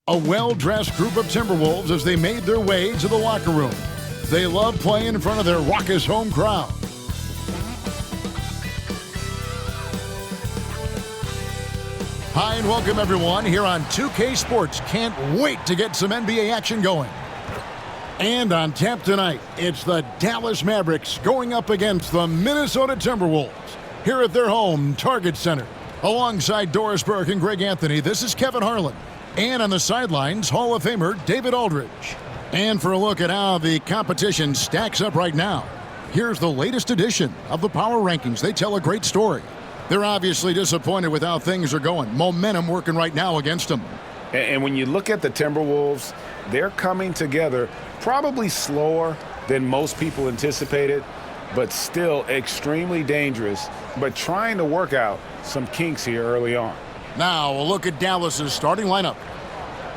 A well-dressed group of Timberwolves as they made their way to the locker room. They love playing in front of their raucous home crowd. Hi and welcome everyone here on 2K Sports. Can't wait to get some NBA action going. And on tap tonight, it's the Dallas Mavericks going up against the Minnesota Timberwolves here at their home Target Center. Alongside Doris Burke and Greg Anthony, this is Kevin Harlan. And on the sidelines, Hall of Famer David Aldridge. And for a look at how the competition stacks up right now, here's the latest edition of the Power Rankings. They tell a great story. They're obviously disappointed with how things are going. Momentum working right now against them. And when you look at the Timberwolves, they're coming together probably slower than most people anticipated, but still extremely dangerous, but trying to work out some kinks here early on. Now a look at Dallas's starting lineup.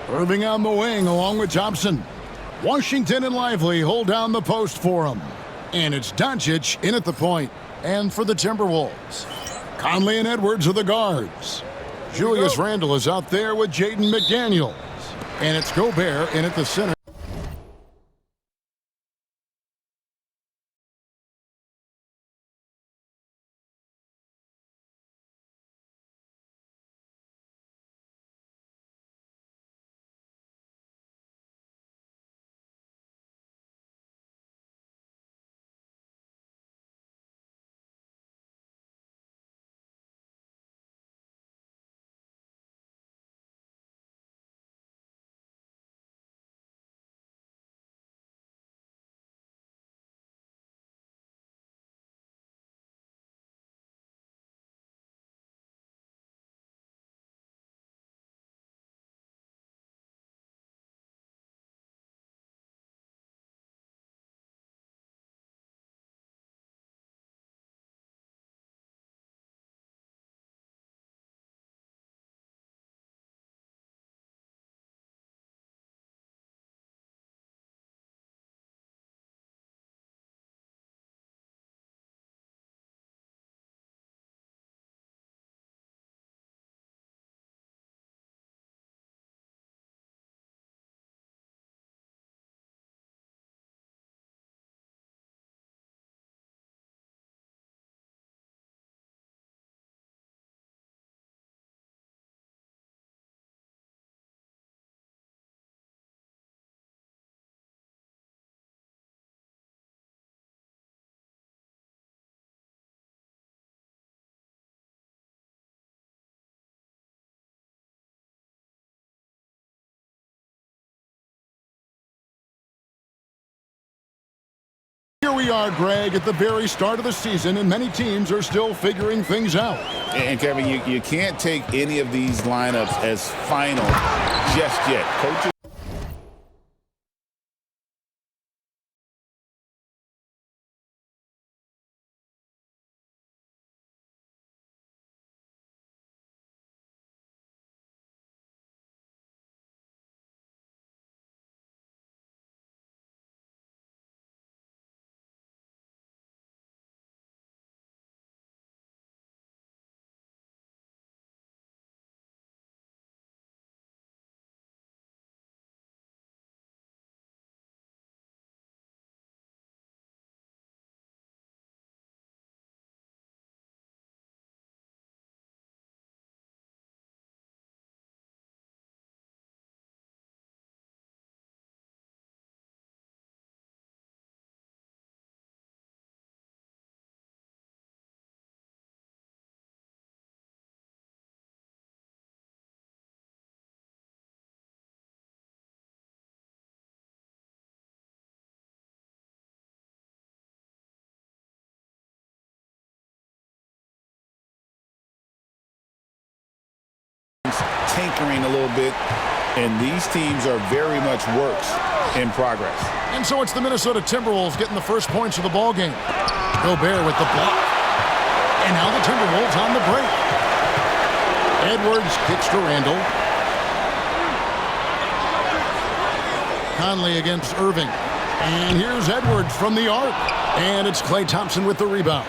Irving on the wing along with Thompson. Washington and Lively hold down the post for him. And it's Doncic in at the point. And for the Timberwolves, Conley and Edwards are the guards. Julius Randle is out there with Jaden McDaniels. And it's Gobert in at the center. Here we are, Greg, at the very start of the season, and many teams are still figuring things out. And, Kevin, you can't take any of these lineups as final just yet. Coaches tinkering a little bit, and these teams are very much works in progress. And so it's the Minnesota Timberwolves getting the first points of the ball game. Gobert with the block. And now the Timberwolves on the break. Edwards kicks to Randle. Conley against Irving. And here's Edwards from the arc. And it's Klay Thompson with the rebound.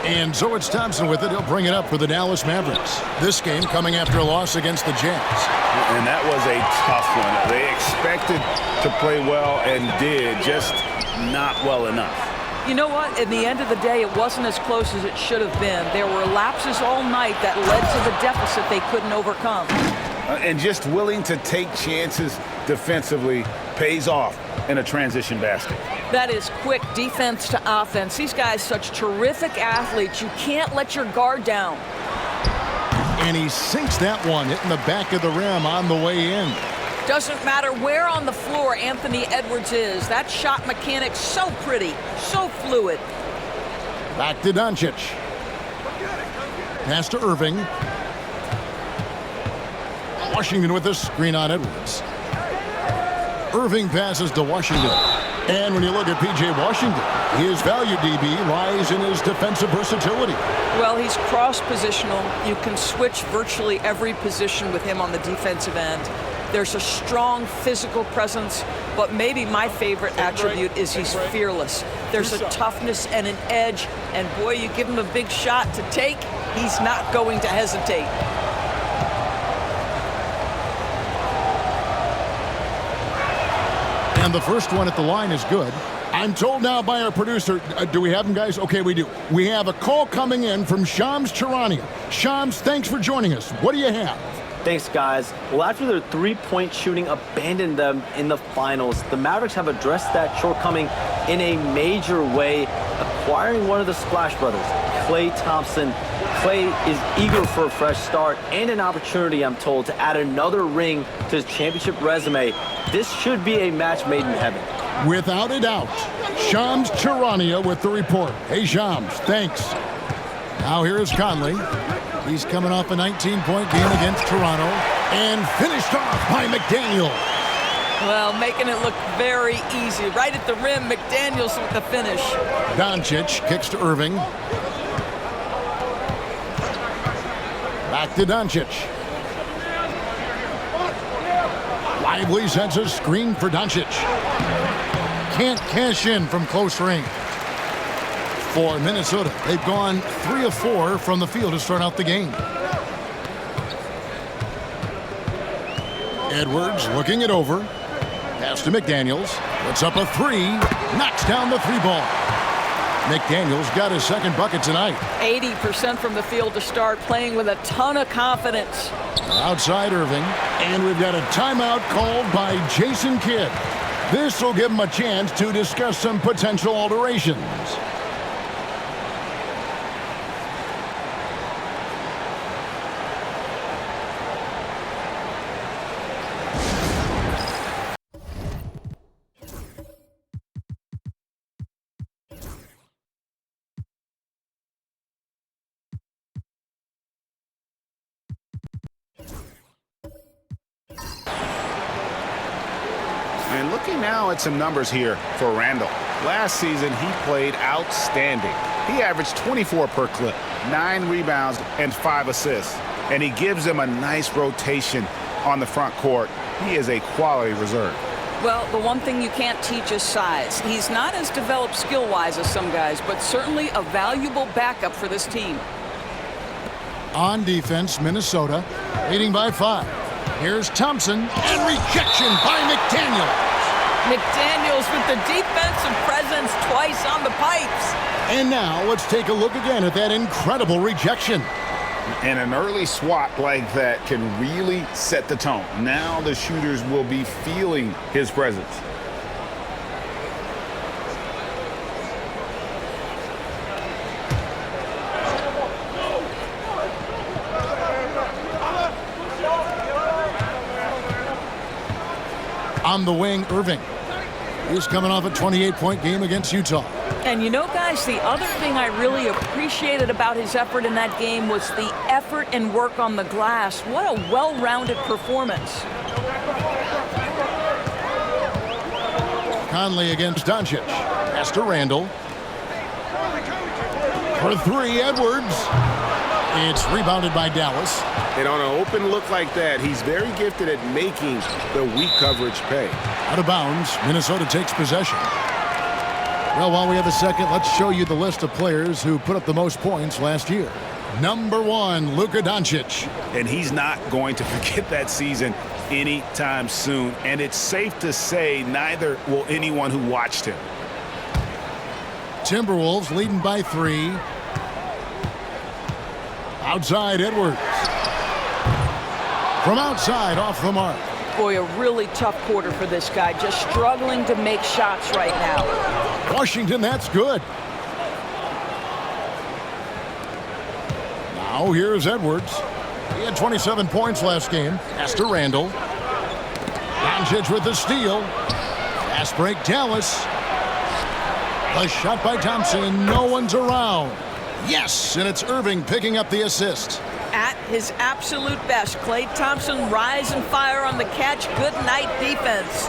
And so it's Thompson with it. He'll bring it up for the Dallas Mavericks. This game coming after a loss against the Jazz. And that was a tough one. They expected to play well and did, just not well enough. You know what? In the end of the day, it wasn't as close as it should have been. There were lapses all night that led to the deficit they couldn't overcome. And just willing to take chances defensively pays off in a transition basket. That is quick defense to offense. These guys, such terrific athletes. You can't let your guard down. And he sinks that one, hitting the back of the rim on the way in. Doesn't matter where on the floor Anthony Edwards is. That shot mechanic's so pretty, so fluid. Back to Doncic. Pass to Irving. Washington with a screen on Edwards. Irving passes to Washington. And when you look at P.J. Washington, his value, DB, lies in his defensive versatility. Well, he's cross-positional. You can switch virtually every position with him on the defensive end. There's a strong physical presence, but maybe my favorite attribute is he's fearless. There's a toughness and an edge, and boy, you give him a big shot to take, he's not going to hesitate. And the first one at the line is good. I'm told now by our producer, do we have him, guys? Okay, we do. We have a call coming in from Shams Charania. Shams, thanks for joining us. What do you have? Thanks, guys. Well, after their three-point shooting abandoned them in the finals, the Mavericks have addressed that shortcoming in a major way, acquiring one of the Splash Brothers, Klay Thompson. Klay is eager for a fresh start and an opportunity, I'm told, to add another ring to his championship resume. This should be a match made in heaven. Without a doubt. Shams Charania with the report. Hey, Shams, thanks. Now here is Conley. He's coming off a 19-point game against Toronto and finished off by McDaniel. Well, making it look very easy. Right at the rim, McDaniels with the finish. Doncic kicks to Irving. Back to Doncic. Lively sends a screen for Doncic. Can't cash in from close range. For Minnesota, they've gone 3 of 4 from the field to start out the game. Edwards looking it over. Pass to McDaniels. Puts up a 3. Knocks down the 3-ball. McDaniels got his second bucket tonight. 80% from the field to start, playing with a ton of confidence. Outside Irving. And we've got a timeout called by Jason Kidd. This will give him a chance to discuss some potential alterations. And looking now at some numbers here for Randall. Last season, he played outstanding. He averaged 24 per clip, 9 rebounds, and 5 assists. And he gives them a nice rotation on the front court. He is a quality reserve. Well, the one thing you can't teach is size. He's not as developed skill-wise as some guys, but certainly a valuable backup for this team. On defense, Minnesota leading by 5. Here's Thompson, and rejection by McDaniels. McDaniels with the defensive presence twice on the pipes. And now let's take a look again at that incredible rejection. And an early swat like that can really set the tone. Now the shooters will be feeling his presence. On the wing, Irving. He's coming off a 28-point game against Utah. And you know, guys, the other thing I really appreciated about his effort in that game was the effort and work on the glass. What a well-rounded performance. Conley against Doncic. Pass to Randall. For 3, Edwards. It's rebounded by Dallas. And on an open look like that, he's very gifted at making the weak coverage pay. Out of bounds, Minnesota takes possession. Well, while we have a second, let's show you the list of players who put up the most points last year. Number 1, Luka Doncic. And he's not going to forget that season anytime soon. And it's safe to say neither will anyone who watched him. Timberwolves leading by 3. Outside, Edwards. From outside, off the mark. Boy, a really tough quarter for this guy. Just struggling to make shots right now. Washington, that's good. Now here's Edwards. He had 27 points last game. Pass to Randall. Doncic with the steal. Fast break, Dallas. A shot by Thompson. No one's around. Yes, and it's Irving picking up the assist. At his absolute best, Klay Thompson rise and fire on the catch. Good night defense.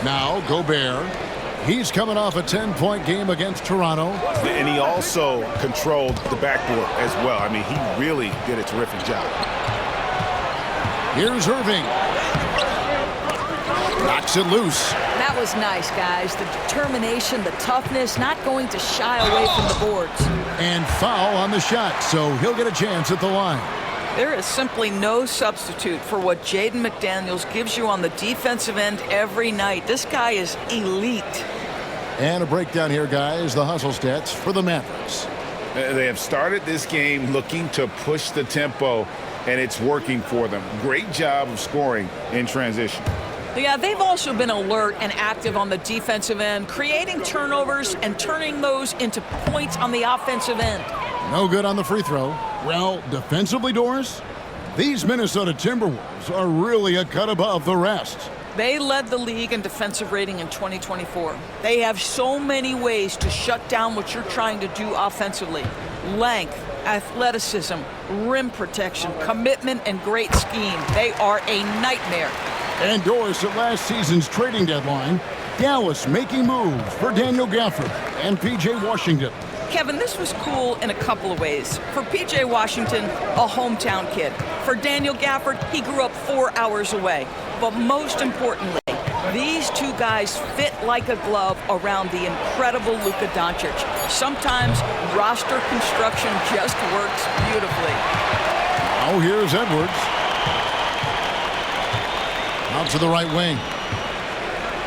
Now Gobert. He's coming off a 10-point game against Toronto. And he also controlled the backboard as well. I mean, he really did a terrific job. Here's Irving. Knocks it loose. That was nice, guys. The determination, the toughness, not going to shy away from the boards. And foul on the shot, so he'll get a chance at the line. There is simply no substitute for what Jaden McDaniels gives you on the defensive end every night. This guy is elite. And a breakdown here, guys, the hustle stats for the Mavericks. They have started this game looking to push the tempo, and it's working for them. Great job of scoring in transition. Yeah, they've also been alert and active on the defensive end, creating turnovers and turning those into points on the offensive end. No good on the free throw. Well, defensively, Doris, these Minnesota Timberwolves are really a cut above the rest. They led the league in defensive rating in 2024. They have so many ways to shut down what you're trying to do offensively. Length, athleticism, rim protection, commitment, and great scheme. They are a nightmare. And Doris, at last season's trading deadline, Dallas making moves for Daniel Gafford and P.J. Washington. Kevin, this was cool in a couple of ways. For P.J. Washington, a hometown kid. For Daniel Gafford, he grew up 4 hours away. But most importantly, these two guys fit like a glove around the incredible Luka Doncic. Sometimes roster construction just works beautifully. Now here's Edwards. Out to the right wing.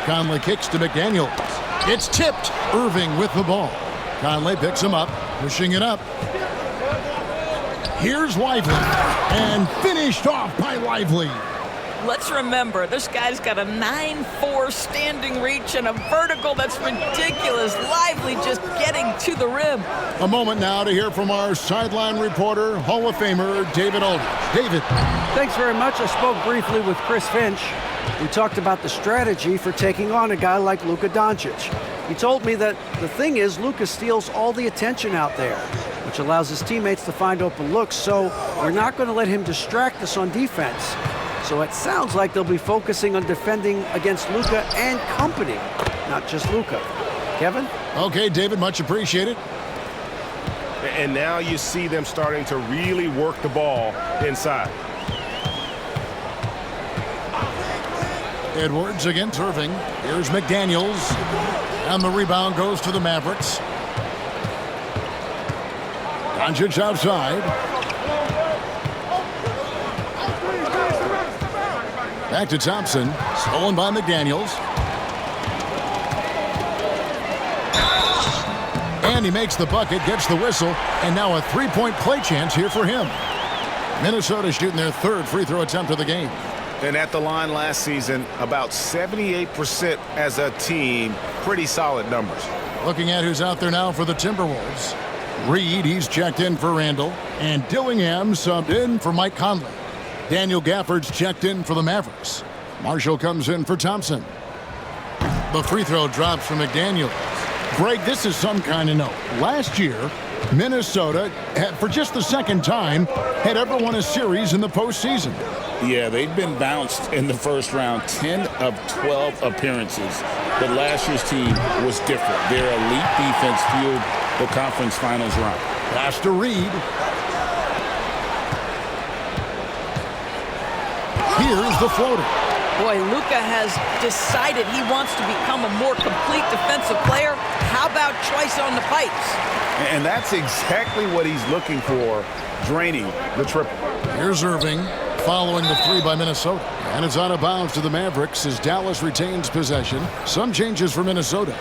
Conley kicks to McDaniels. It's tipped. Irving with the ball. Conley picks him up, pushing it up. Here's Lively. And finished off by Lively. Let's remember, this guy's got a 9'4" standing reach and a vertical that's ridiculous. Lively just getting to the rim. A moment now to hear from our sideline reporter, Hall of Famer David Aldridge. David. Thanks very much. I spoke briefly with Chris Finch. We talked about the strategy for taking on a guy like Luka Doncic. He told me that the thing is Luka steals all the attention out there, which allows his teammates to find open looks, so we're not going to let him distract us on defense. So it sounds like they'll be focusing on defending against Luka and company, not just Luka. Kevin? Okay, David, much appreciated. And now you see them starting to really work the ball inside. Edwards against Irving. Here's McDaniels. And the rebound goes to the Mavericks. Doncic outside. Back to Thompson. Stolen by McDaniels. And he makes the bucket, gets the whistle, and now a three-point play chance here for him. Minnesota shooting their third free throw attempt of the game. And at the line last season, about 78% as a team. Pretty solid numbers. Looking at who's out there now for the Timberwolves. Reed, he's checked in for Randall. And Dillingham subbed in for Mike Conley. Daniel Gafford's checked in for the Mavericks. Marshall comes in for Thompson. The free throw drops for McDaniels. Greg, this is some kind of note. Last year, Minnesota, for just the second time, had ever won a series in the postseason. Yeah, they've been bounced in the first round, 10 of 12 appearances. But last year's team was different. Their elite defense fueled the conference finals run. Pass to Reed. Here's the floater. Boy, Luka has decided he wants to become a more complete defensive player. How about twice on the pipes? And that's exactly what he's looking for, draining the triple. Here's Irving following the three by Minnesota. And it's out of bounds to the Mavericks as Dallas retains possession. Some changes for Minnesota.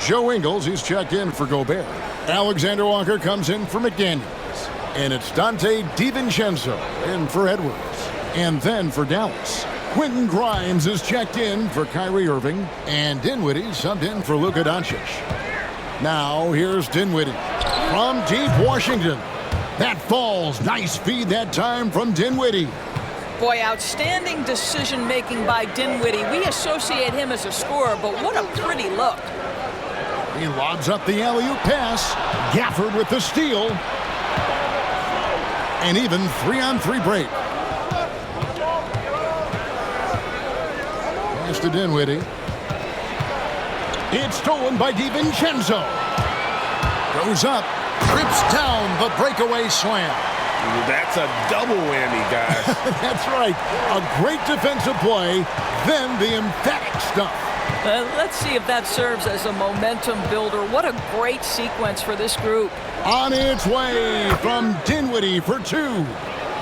Joe Ingles, he's checked in for Gobert. Alexander Walker comes in for McDaniels. And it's Dante DiVincenzo in for Edwards. And then for Dallas, Quentin Grimes is checked in for Kyrie Irving. And Dinwiddie subbed in for Luka Doncic. Now here's Dinwiddie from deep Washington. That falls. Nice feed that time from Dinwiddie. Boy, outstanding decision-making by Dinwiddie. We associate him as a scorer, but what a pretty look. He lobs up the alley-oop pass. Gafford with the steal. And even 3-on-3 break. Pass to Dinwiddie. It's stolen by DiVincenzo. Goes up. Trips down the breakaway slam. That's a double whammy, guys. That's right. A great defensive play, then the emphatic stuff. Let's see if that serves as a momentum builder. What a great sequence for this group. On its way from Dinwiddie for two.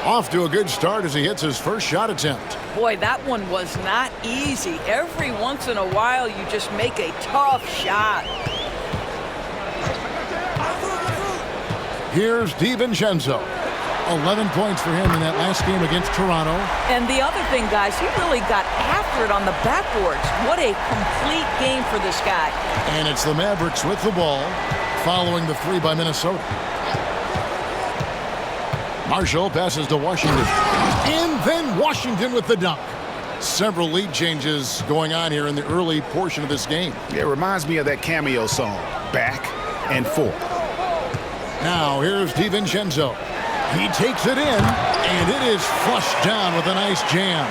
Off to a good start as he hits his first shot attempt. Boy, that one was not easy. Every once in a while, you just make a tough shot. Here's DiVincenzo. 11 points for him in that last game against Toronto. And the other thing, guys, he really got after it on the backboards. What a complete game for this guy. And it's the Mavericks with the ball following the three by Minnesota. Marshall passes to Washington. And then Washington with the dunk. Several lead changes going on here in the early portion of this game. It reminds me of that cameo song, Back and Forth. Now here's DiVincenzo. He takes it in, and it is flushed down with a nice jam.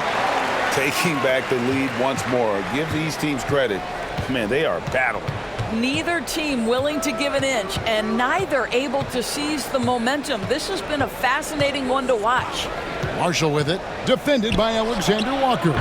Taking back the lead once more. Give these teams credit. Man, they are battling. Neither team willing to give an inch, and neither able to seize the momentum. This has been a fascinating one to watch. Marshall with it, defended by Alexander Walker.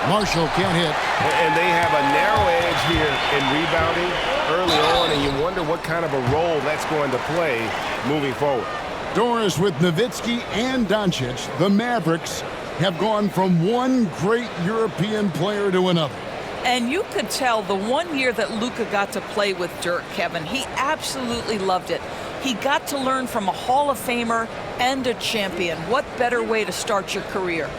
Marshall can't hit. And they have a narrow edge here in rebounding early on, and you wonder what kind of a role that's going to play moving forward. Doris with Nowitzki and Doncic, the Mavericks have gone from one great European player to another. And you could tell the 1 year that Luka got to play with Dirk, Kevin, he absolutely loved it. He got to learn from a Hall of Famer and a champion. What better way to start your career?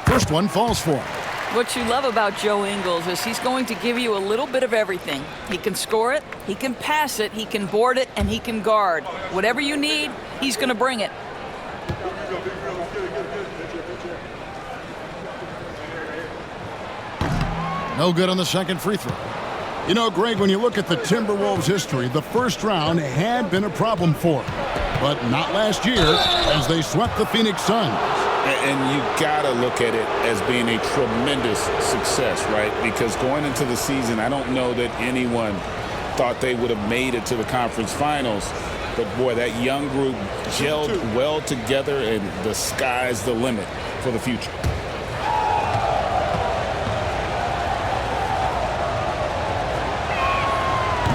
First one falls for him. What you love about Joe Ingles is he's going to give you a little bit of everything. He can score it, he can pass it, he can board it, and he can guard. Whatever you need, he's going to bring it. No good on the second free throw. You know, Greg, when you look at the Timberwolves' history, the first round had been a problem for them. But not last year as they swept the Phoenix Suns. And you got to look at it as being a tremendous success, right? Because going into the season, I don't know that anyone thought they would have made it to the conference finals. But, boy, that young group gelled well together, and the sky's the limit for the future.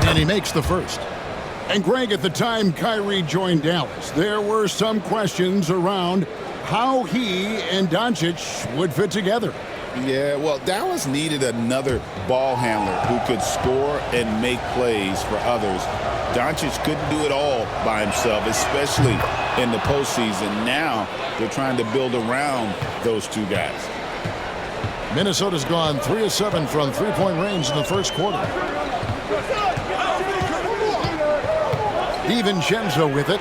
And he makes the first. And, Greg, at the time Kyrie joined Dallas, there were some questions around how he and Doncic would fit together. Yeah, well, Dallas needed another ball handler who could score and make plays for others. Doncic couldn't do it all by himself, especially in the postseason. Now they're trying to build around those two guys. Minnesota's gone 3 of 7 from three-point range in the first quarter. DiVincenzo with it.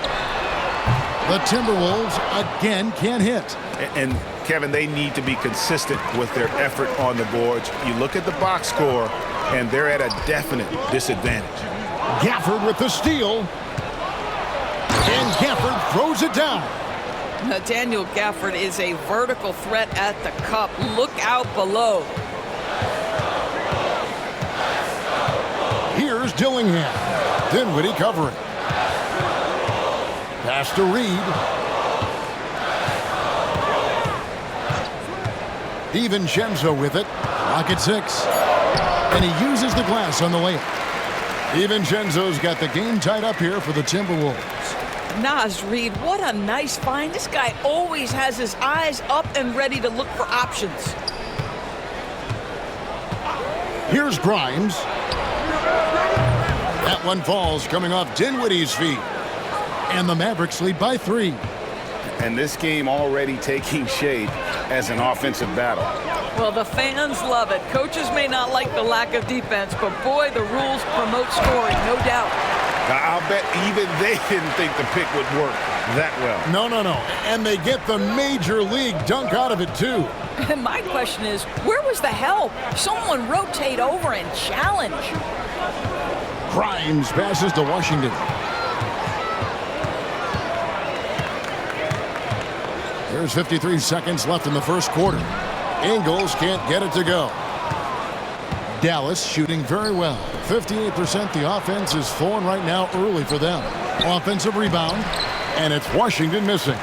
The Timberwolves again can't hit. And Kevin, they need to be consistent with their effort on the boards. You look at the box score, and they're at a definite disadvantage. Gafford with the steal. And Gafford throws it down. Daniel Gafford is a vertical threat at the cup. Look out below. Here's Dillingham. Dinwiddie covering. Pass to Reed. DiVincenzo with it. Rocket 6. And he uses the glass on the layup. DiVincenzo's got the game tied up here for the Timberwolves. Naz Reid, what a nice find. This guy always has his eyes up and ready to look for options. Here's Grimes. That one falls coming off Dinwiddie's feet. And the Mavericks lead by 3. And this game already taking shape as an offensive battle. Well, the fans love it. Coaches may not like the lack of defense, but boy, the rules promote scoring, no doubt. I'll bet even they didn't think the pick would work that well. No. And they get the major league dunk out of it, too. And my question is, where was the help? Someone rotate over and challenge. Grimes passes to Washington. There's 53 seconds left in the first quarter. Ingles can't get it to go. Dallas shooting very well. 58%. The offense is flowing right now early for them. Offensive rebound, and it's Washington missing.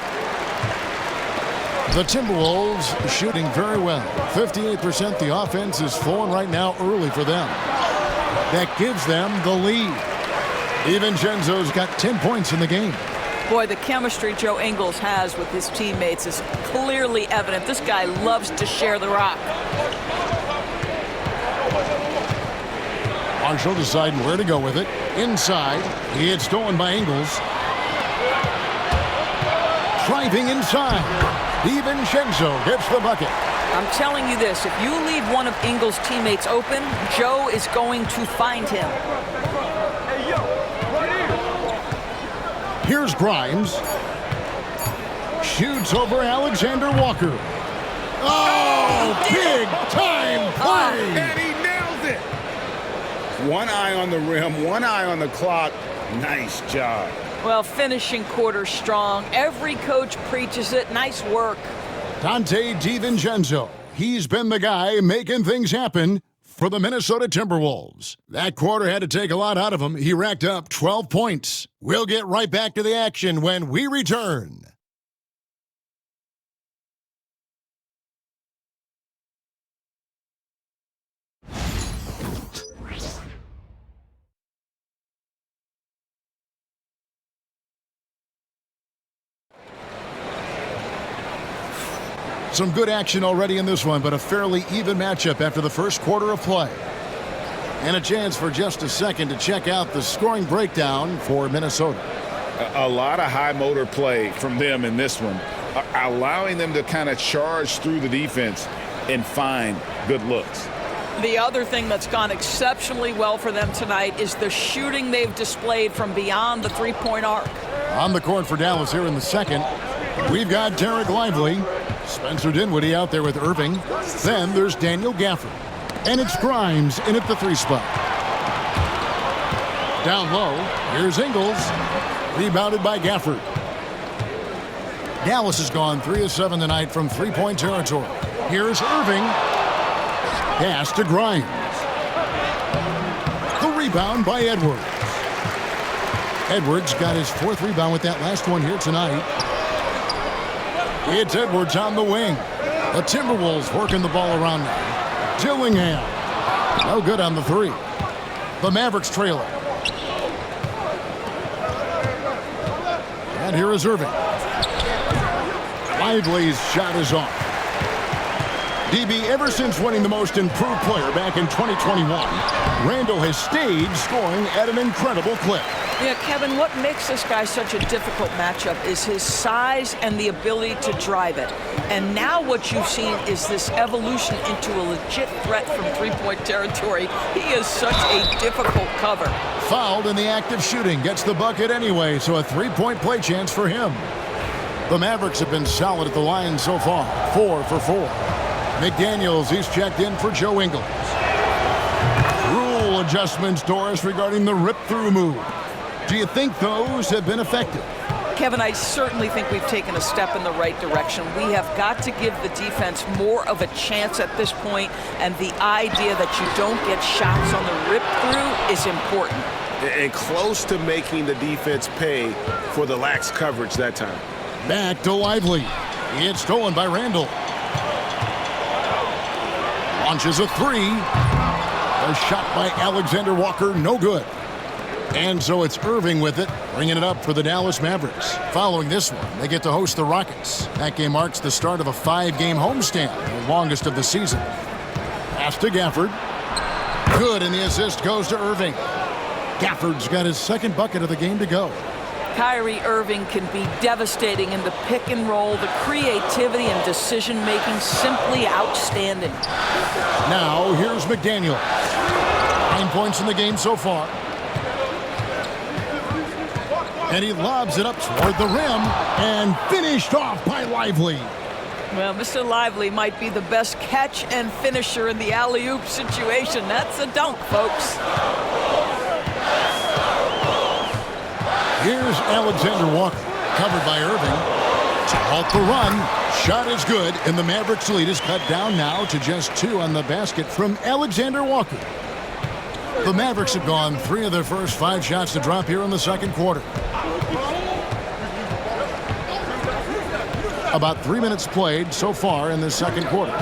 The Timberwolves shooting very well. 58%. The offense is flowing right now early for them. That gives them the lead. DiVincenzo's got 10 points in the game. Boy, the chemistry Joe Ingles has with his teammates is clearly evident. This guy loves to share the rock. Marshall deciding where to go with it. Inside. He had stolen by Ingles. Driving inside. DiVincenzo gets the bucket. I'm telling you this, if you leave one of Ingles' teammates open, Joe is going to find him. Here's Grimes. Shoots over Alexander Walker. Oh, big time play! And he nails it. One eye on the rim, one eye on the clock. Nice job. Well, finishing quarter strong. Every coach preaches it. Nice work. Dante DiVincenzo. He's been the guy making things happen for the Minnesota Timberwolves. That quarter had to take a lot out of him. He racked up 12 points. We'll get right back to the action when we return. Some good action already in this one, but a fairly even matchup after the first quarter of play. And a chance for just a second to check out the scoring breakdown for Minnesota. A lot of high motor play from them in this one, allowing them to kind of charge through the defense and find good looks. The other thing that's gone exceptionally well for them tonight is the shooting they've displayed from beyond the three-point arc. On the court for Dallas here in the second, we've got Derek Lively. Spencer Dinwiddie out there with Irving. Then there's Daniel Gafford. And it's Grimes in at the 3 spot. Down low, here's Ingles. Rebounded by Gafford. Dallas has gone 3 of 7 tonight from three-point territory. Here's Irving. Pass to Grimes. The rebound by Edwards. Edwards got his 4th rebound with that last one here tonight. It's Edwards on the wing. The Timberwolves working the ball around now. Dillingham. No good on the 3. The Mavericks trailing. And here is Irving. Lively's shot is off. DB, ever since winning the most improved player back in 2021, Randall has stayed scoring at an incredible clip. Yeah, Kevin, what makes this guy such a difficult matchup is his size and the ability to drive it. And now what you've seen is this evolution into a legit threat from three-point territory. He is such a difficult cover. Fouled in the act of shooting. Gets the bucket anyway, so a three-point play chance for him. The Mavericks have been solid at the line so far. 4 for 4. McDaniels, he's checked in for Joe Ingles. Rule adjustments, Doris, regarding the rip-through move. Do you think those have been effective? Kevin, I certainly think we've taken a step in the right direction. We have got to give the defense more of a chance at this point, and the idea that you don't get shots on the rip-through is important. And close to making the defense pay for the lax coverage that time. Back to Lively. It's stolen by Randall. Launches a three. A shot by Alexander Walker, no good. And so it's Irving with it, bringing it up for the Dallas Mavericks. Following this one, they get to host the Rockets. That game marks the start of a 5-game homestand, the longest of the season. Pass to Gafford. Good, and the assist goes to Irving. Gafford's got his second bucket of the game to go. Kyrie Irving can be devastating in the pick and roll. The creativity and decision-making simply outstanding. Now, here's McDaniel. 9 points in the game so far. And he lobs it up toward the rim and finished off by Lively. Well, Mr. Lively might be the best catch and finisher in the alley-oop situation. That's a dunk, folks. Here's Alexander Walker, covered by Irving. To halt the run, shot is good, and the Mavericks lead is cut down now to just 2 on the basket from Alexander Walker. The Mavericks have gone 3 of their first 5 shots to drop here in the second quarter. About 3 minutes played so far in the second quarter.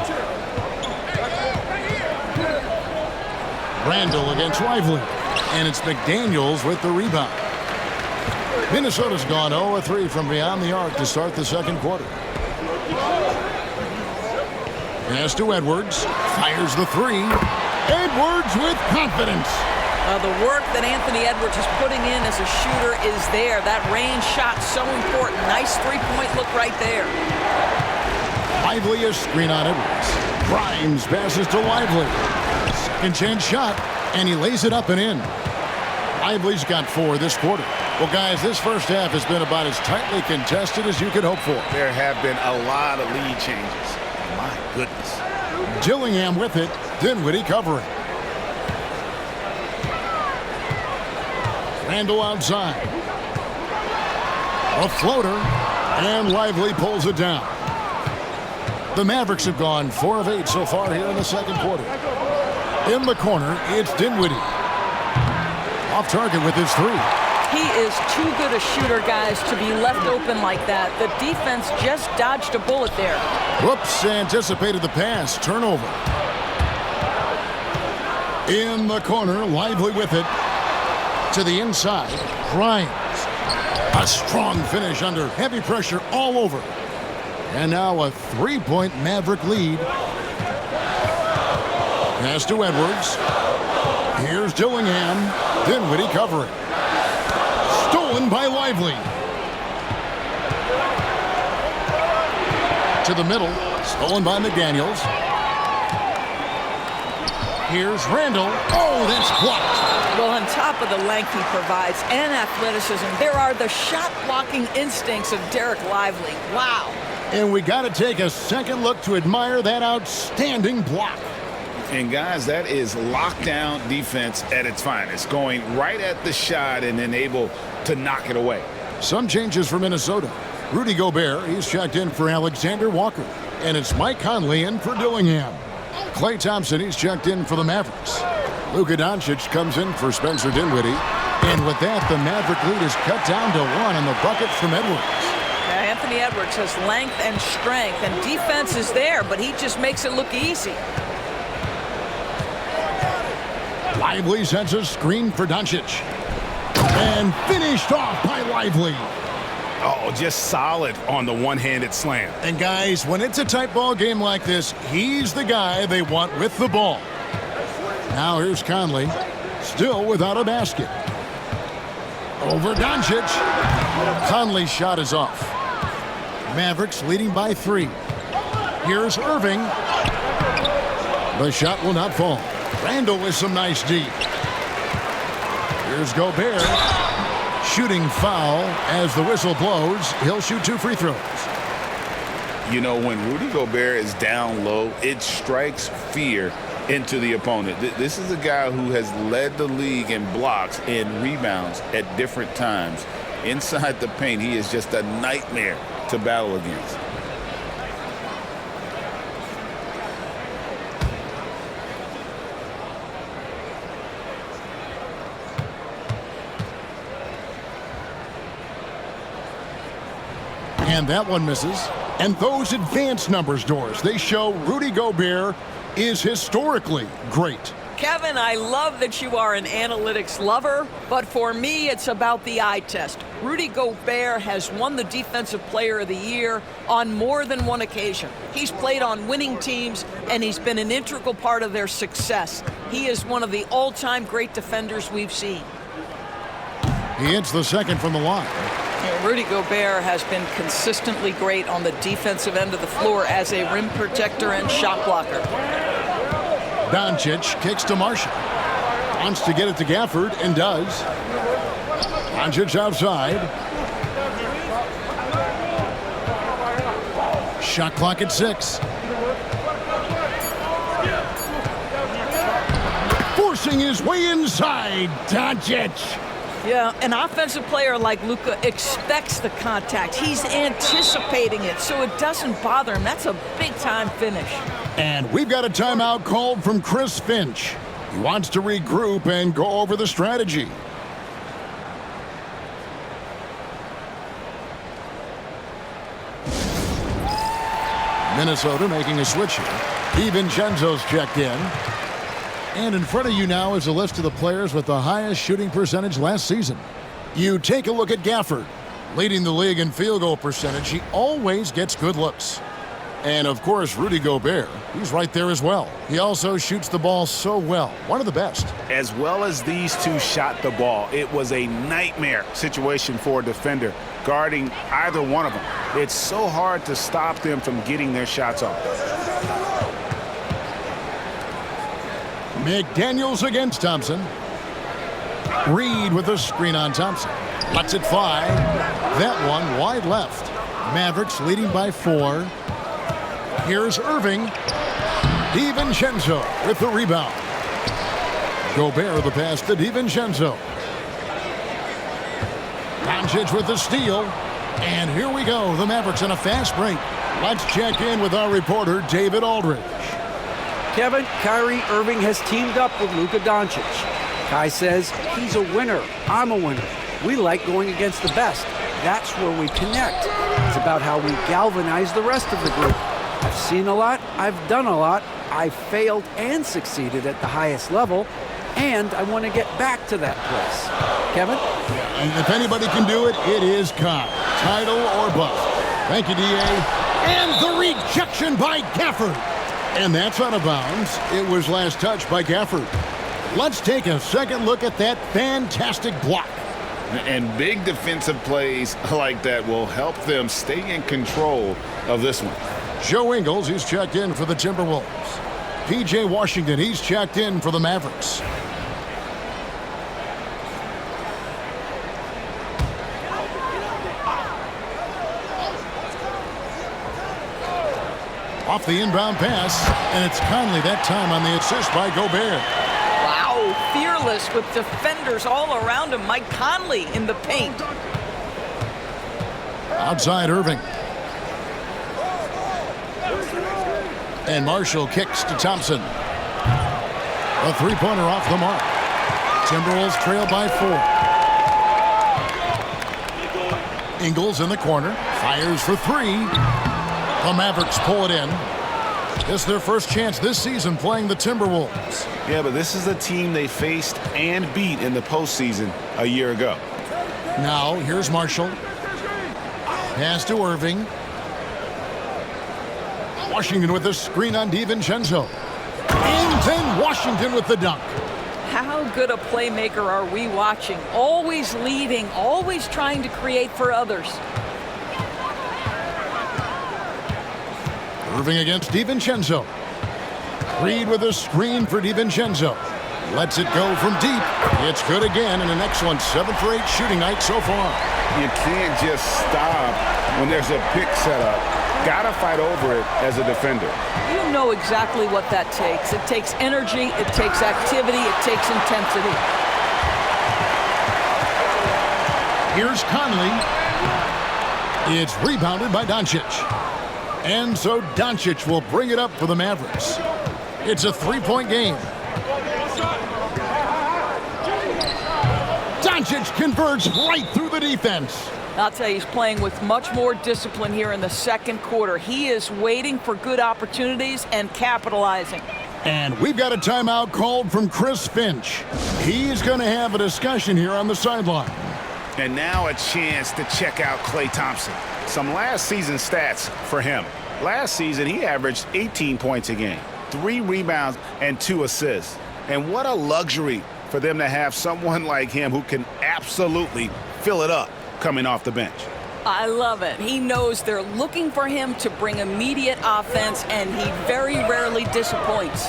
Randall against Lively, and it's McDaniels with the rebound. Minnesota's gone 0-3 from beyond the arc to start the second quarter. Pass to Edwards. Fires the three. Edwards with confidence. The work that Anthony Edwards is putting in as a shooter is there. That range shot so important. Nice three-point look right there. Lively a screen on Edwards. Grimes passes to Lively. Second chance shot, and he lays it up and in. Lively's got 4 this quarter. Well, guys, this first half has been about as tightly contested as you could hope for. There have been a lot of lead changes. My goodness. Dillingham with it. Dinwiddie covering. Randall outside. A floater. And Lively pulls it down. The Mavericks have gone 4 of 8 so far here in the second quarter. In the corner, it's Dinwiddie. Off target with his 3. He is too good a shooter, guys, to be left open like that. The defense just dodged a bullet there. Whoops, anticipated the pass. Turnover. In the corner, Lively with it. To the inside, Grimes. A strong finish under heavy pressure all over. And now a 3-point Maverick lead. Pass to Edwards. Here's Dillingham. Dinwiddie covering. Stolen by Lively. To the middle. Stolen by McDaniels. Here's Randall. Oh, that's blocked. Well, on top of the length he provides and athleticism, there are the shot-blocking instincts of Derek Lively. Wow. And we got to take a second look to admire that outstanding block. And guys, that is lockdown defense at its finest, going right at the shot and then able to knock it away. Some changes for Minnesota. Rudy Gobert, he's checked in for Alexander Walker. And it's Mike Conley in for Dillingham. Klay Thompson, he's checked in for the Mavericks. Luka Doncic comes in for Spencer Dinwiddie. And with that, the Maverick lead is cut down to 1 on the bucket from Edwards. Anthony Edwards has length and strength, and defense is there, but he just makes it look easy. Lively sends a screen for Doncic. And finished off by Lively. Oh, just solid on the one-handed slam. And guys, when it's a tight ball game like this, he's the guy they want with the ball. Now here's Conley, still without a basket. Over Doncic. Conley's shot is off. Mavericks leading by 3. Here's Irving. The shot will not fall. Randall with some nice D. Here's Gobert. Shooting foul as the whistle blows. He'll shoot 2 free throws. You know, when Rudy Gobert is down low, it strikes fear into the opponent. This is a guy who has led the league in blocks and rebounds at different times. Inside the paint, he is just a nightmare to battle against. And that one misses. And those advanced numbers, Doris, they show Rudy Gobert is historically great. Kevin, I love that you are an analytics lover, but for me, it's about the eye test. Rudy Gobert has won the Defensive Player of the Year on more than one occasion. He's played on winning teams, and he's been an integral part of their success. He is one of the all-time great defenders we've seen. He hits the second from the line. Rudy Gobert has been consistently great on the defensive end of the floor as a rim protector and shot blocker. Doncic kicks to Marshall. Wants to get it to Gafford and does. Doncic outside. Shot clock at 6. Forcing his way inside. Doncic. Yeah, an offensive player like Luka expects the contact. He's anticipating it, so it doesn't bother him. That's a big-time finish. And we've got a timeout called from Chris Finch. He wants to regroup and go over the strategy. Minnesota making a switch here. DiVincenzo's checked in. And in front of you now is a list of the players with the highest shooting percentage last season. You take a look at Gafford. Leading the league in field goal percentage, he always gets good looks. And of course, Rudy Gobert, he's right there as well. He also shoots the ball so well, one of the best. As well as these two shot the ball, it was a nightmare situation for a defender guarding either one of them. It's so hard to stop them from getting their shots off. McDaniels against Thompson. Reed with a screen on Thompson. Lets it fly. That one wide left. Mavericks leading by 4. Here's Irving. DiVincenzo with the rebound. Gobert the pass to DiVincenzo. Doncic with the steal. And here we go. The Mavericks in a fast break. Let's check in with our reporter, David Aldridge. Kevin, Kyrie Irving has teamed up with Luka Doncic. Kai says he's a winner. I'm a winner. We like going against the best. That's where we connect. It's about how we galvanize the rest of the group. I've seen a lot. I've done a lot. I've failed and succeeded at the highest level, and I want to get back to that place. Kevin? And if anybody can do it, it is Kai. Title or bust. Thank you, D.A. And the rejection by Gafford. And that's out of bounds. It was last touched by Gafford. Let's take a second look at that fantastic block. And big defensive plays like that will help them stay in control of this one. Joe Ingles, he's checked in for the Timberwolves. P.J. Washington, he's checked in for the Mavericks. Off the inbound pass, and it's Conley that time on the assist by Gobert. Wow, fearless with defenders all around him. Mike Conley in the paint. Outside Irving. And Marshall kicks to Thompson. A three-pointer off the mark. Timberwolves trail by 4. Ingles in the corner. Fires for 3. The Mavericks pull it in. This is their first chance this season playing the Timberwolves. Yeah, but this is a team they faced and beat in the postseason a year ago. Now, here's Marshall. Pass to Irving. Washington with a screen on DiVincenzo. And then Washington with the dunk. How good a playmaker are we watching? Always leading, always trying to create for others. Irving against DiVincenzo. Reed with a screen for DiVincenzo. Lets it go from deep. It's good again, and an excellent 7 for 8 shooting night so far. You can't just stop when there's a pick set up. Gotta fight over it as a defender. You know exactly what that takes. It takes energy, it takes activity, it takes intensity. Here's Conley. It's rebounded by Doncic. And so Doncic will bring it up for the Mavericks. It's a three-point game. Doncic converts right through the defense. I'll tell you, he's playing with much more discipline here in the second quarter. He is waiting for good opportunities and capitalizing. And we've got a timeout called from Chris Finch. He's going to have a discussion here on the sideline. And now a chance to check out Klay Thompson. Some last season stats for him. Last season, he averaged 18 points a game, 3 rebounds, and 2 assists. And what a luxury for them to have someone like him who can absolutely fill it up coming off the bench. I love it. He knows they're looking for him to bring immediate offense, and he very rarely disappoints.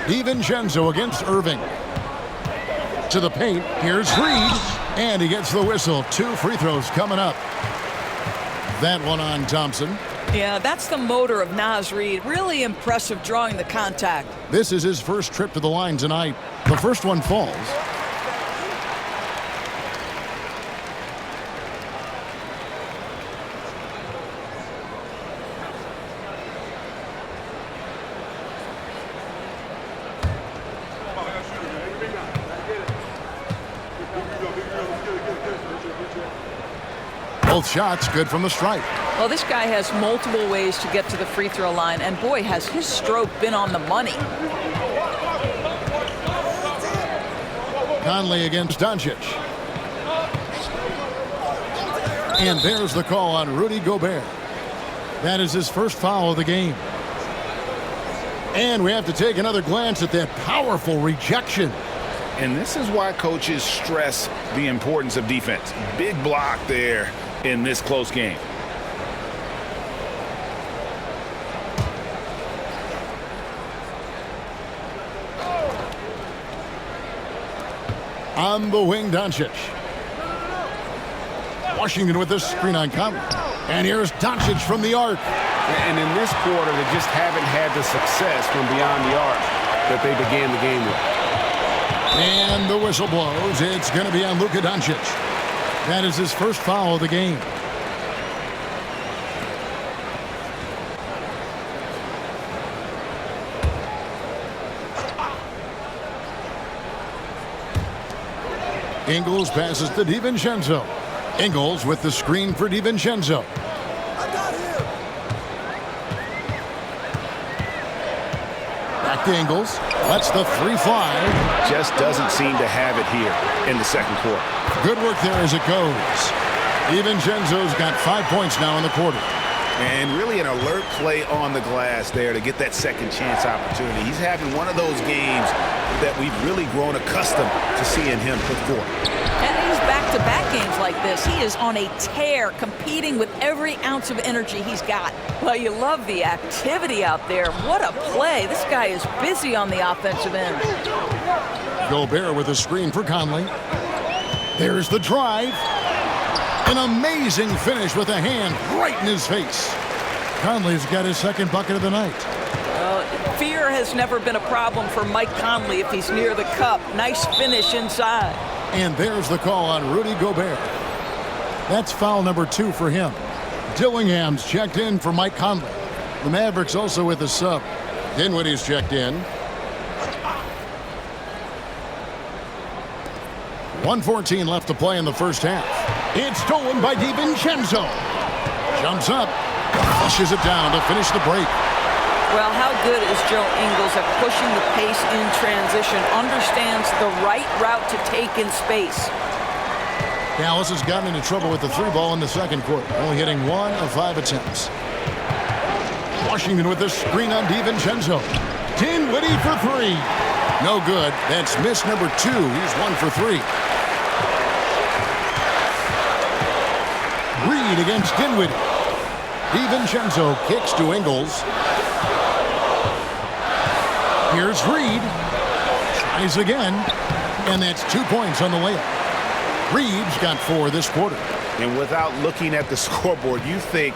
DiVincenzo against Irving. To the paint, here's Reed, and he gets the whistle. 2 free throws coming up. That one on Thompson. Yeah, that's the motor of Naz Reid. Really impressive drawing the contact. This is his first trip to the line tonight. The first one falls. Both shots good from the stripe. Well, this guy has multiple ways to get to the free throw line, and boy, has his stroke been on the money. Conley against Doncic. And there's the call on Rudy Gobert. That is his first foul of the game. And we have to take another glance at that powerful rejection. And this is why coaches stress the importance of defense. Big block there in this close game. On the wing, Doncic. Washington with this screen on Conley. And here's Doncic from the arc. And in this quarter, they just haven't had the success from beyond the arc that they began the game with. And the whistle blows. It's going to be on Luka Doncic. That is his first foul of the game. Ingles passes to DiVincenzo. Ingles with the screen for DiVincenzo. Back to Ingles. Lets the 3 fly. Just doesn't seem to have it here in the second quarter. Good work there as it goes. DiVincenzo's got 5 points now in the quarter. And really an alert play on the glass there to get that second chance opportunity. He's having one of those games that we've really grown accustomed to seeing him put forth. And he's back-to-back games like this. He is on a tear, competing with every ounce of energy he's got. Well, you love the activity out there. What a play. This guy is busy on the offensive end. Gobert with a screen for Conley. There's the drive. An amazing finish with a hand right in his face. Conley's got his second bucket of the night. Fear has never been a problem for Mike Conley if he's near the cup. Nice finish inside. And there's the call on Rudy Gobert. That's foul number 2 for him. Dillingham's checked in for Mike Conley. The Mavericks also with a sub. Dinwiddie's checked in. 1:14 left to play in the first half. It's stolen by DiVincenzo. Jumps up, flushes it down to finish the break. Well, how good is Joe Ingles at pushing the pace in transition, understands the right route to take in space. Dallas has gotten into trouble with the 3 ball in the second quarter, only hitting 1 of 5 attempts. Washington with the screen on DiVincenzo. Dinwiddie for 3. No good. That's miss number 2. He's 1 for 3. Reed against Dinwiddie. DiVincenzo kicks to Ingles. Here's Reed. Tries again. And that's 2 points on the layup. Reed's got 4 this quarter. And without looking at the scoreboard, you think